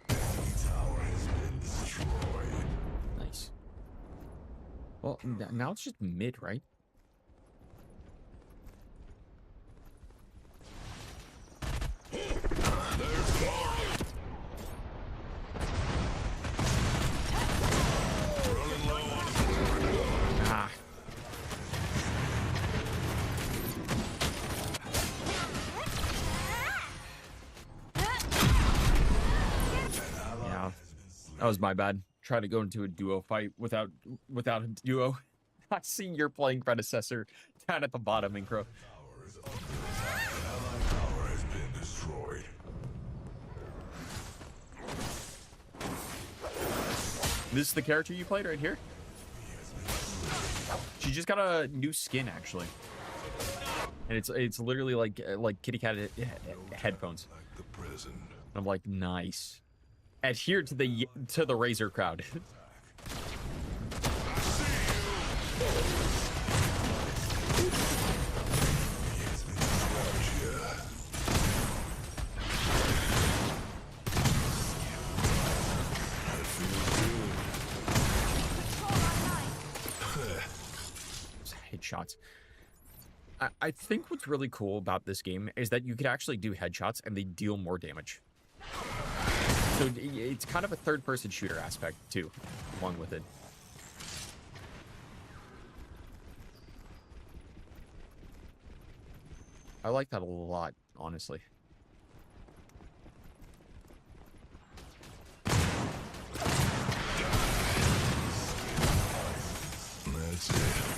Enemy tower has been destroyed. Nice. Well, now it's just mid, right? Ah. Yeah, that was my bad. Try to go into a duo fight without a duo. I see you're playing Predecessor down at the bottom, Incro. Tower is under attack. An allied tower has been destroyed. This is the character you played right here? She just got a new skin, actually. And it's literally like kitty cat headphones. Like the present. I'm like, nice. Adhere to the Razor crowd. Headshots. I think what's really cool about this game is that you could actually do headshots and they deal more damage. So it's kind of a third-person shooter aspect too, along with it. I like that a lot, honestly. That's it.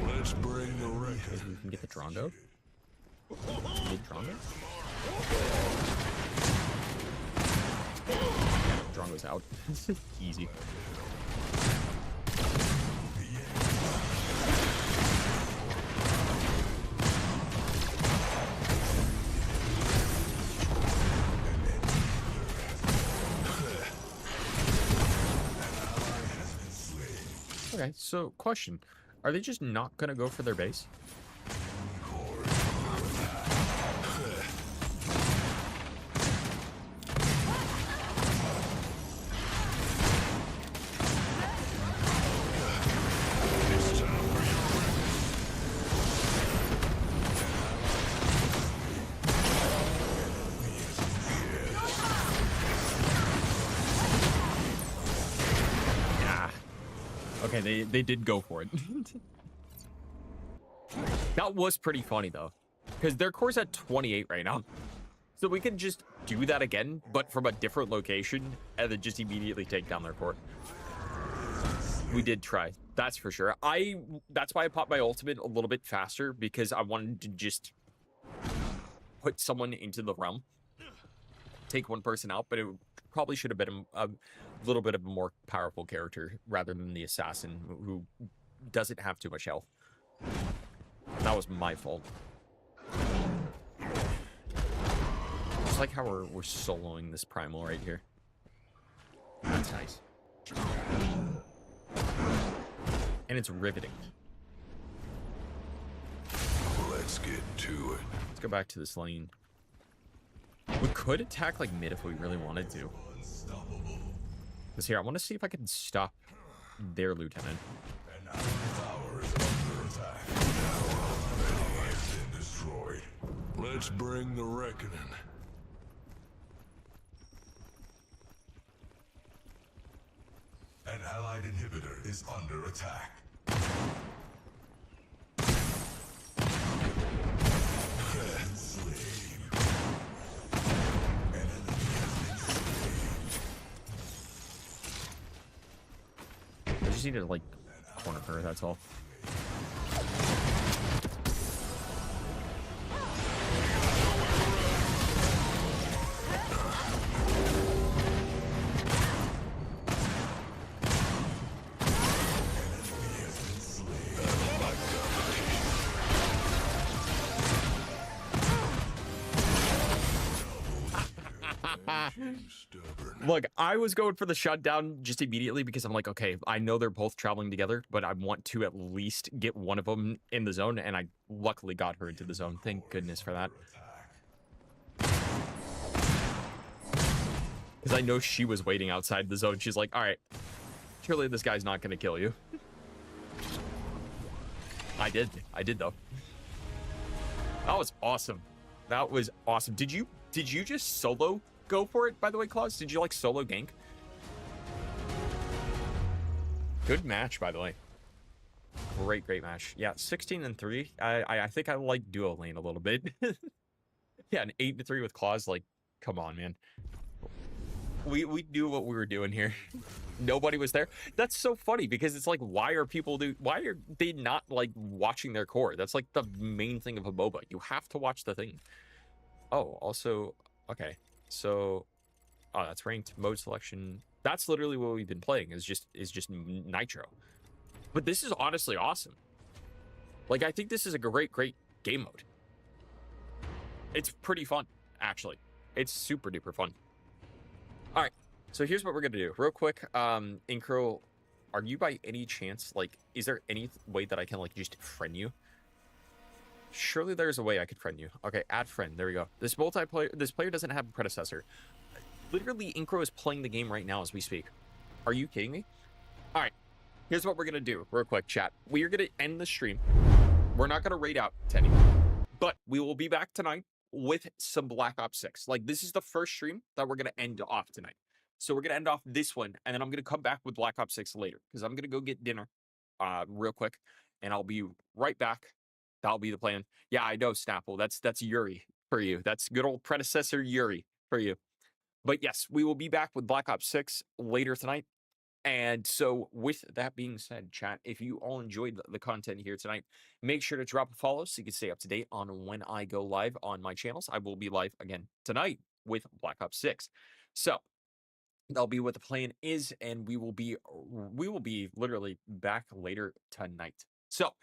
Let's bring the Maybe record. we can get the Drondo? Get Drondo? Yeah, Drongo's out. Easy. Okay, so question. Are they just not gonna go for their base? Yeah. Okay, they did go for it. That was pretty funny though, because their core's at 28 right now. So we can just do that again, but from a different location, and then just immediately take down their core. We did try, that's for sure. That's why I popped my ultimate a little bit faster, because I wanted to just put someone into the realm, take one person out, but it probably should have been a little bit of a more powerful character rather than the assassin who doesn't have too much health. That was my fault. Just like how we're soloing this primal right here. That's nice. And it's riveting. Let's get to it. Let's go back to this lane. We could attack like mid if we really wanted to. Because here, I want to see if I can stop their lieutenant. And our tower is under attack. Now has been destroyed. Let's bring the reckoning. An allied inhibitor is under attack. Slain. An enemy has been slain. I just need to like corner her, that's all. Look, I was going for the shutdown just immediately because I'm like, okay, I know they're both traveling together, but I want to at least get one of them in the zone, and I luckily got her into the zone. Thank goodness for that. Because I know she was waiting outside the zone. She's like, all right, surely this guy's not going to kill you. I did though. That was awesome. That was awesome. Did you just solo go for it, by the way, Claus? Did you like solo gank? Good match, by the way. Great match. Yeah, 16-3. I think I like duo lane a little bit. Yeah, an 8-3 with Claus. Like, come on, man. We knew what we were doing here. Nobody was there. That's so funny because it's like, why are they not like watching their core? That's like the main thing of a MOBA. You have to watch the thing. Oh, also, okay. So, oh, that's ranked mode selection. That's literally what we've been playing is just Nitro. But this is honestly awesome. Like, I think this is a great game mode. It's pretty fun, actually. It's super duper fun. All right, so here's what we're gonna do real quick. Incro, are you by any chance, like, is there any way that I can like just friend you? Surely there's a way I could friend you. Okay, add friend. There we go. This player doesn't have a predecessor. Literally, Incro is playing the game right now as we speak. Are you kidding me? All right, here's what we're gonna do real quick, chat. We are gonna end the stream. We're not gonna raid out Teddy, but we will be back tonight with some Black Ops 6. Like, this is the first stream that we're gonna end off tonight. So we're gonna end off this one, and then I'm gonna come back with Black Ops 6 later because I'm gonna go get dinner, real quick, and I'll be right back. That'll be the plan. Yeah, I know, Snapple. That's Yuri for you. That's good old predecessor Yuri for you. But yes, we will be back with Black Ops 6 later tonight. And so with that being said, chat, if you all enjoyed the content here tonight, make sure to drop a follow so you can stay up to date on when I go live on my channels. I will be live again tonight with Black Ops 6. So that'll be what the plan is, and we will be literally back later tonight. So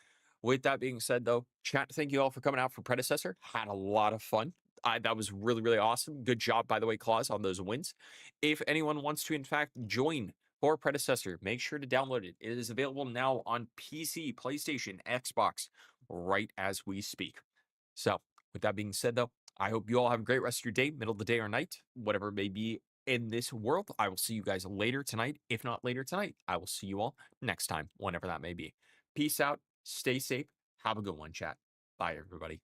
with that being said, though, chat, thank you all for coming out for Predecessor. Had a lot of fun. That was really awesome. Good job, by the way, Claus, on those wins. If anyone wants to, in fact, join for Predecessor, make sure to download it. It is available now on PC, PlayStation, Xbox, right as we speak. So with that being said, though, I hope you all have a great rest of your day, middle of the day or night, whatever it may be in this world. I will see you guys later tonight. If not later tonight, I will see you all next time, whenever that may be. Peace out. Stay safe. Have a good one, chat. Bye, everybody.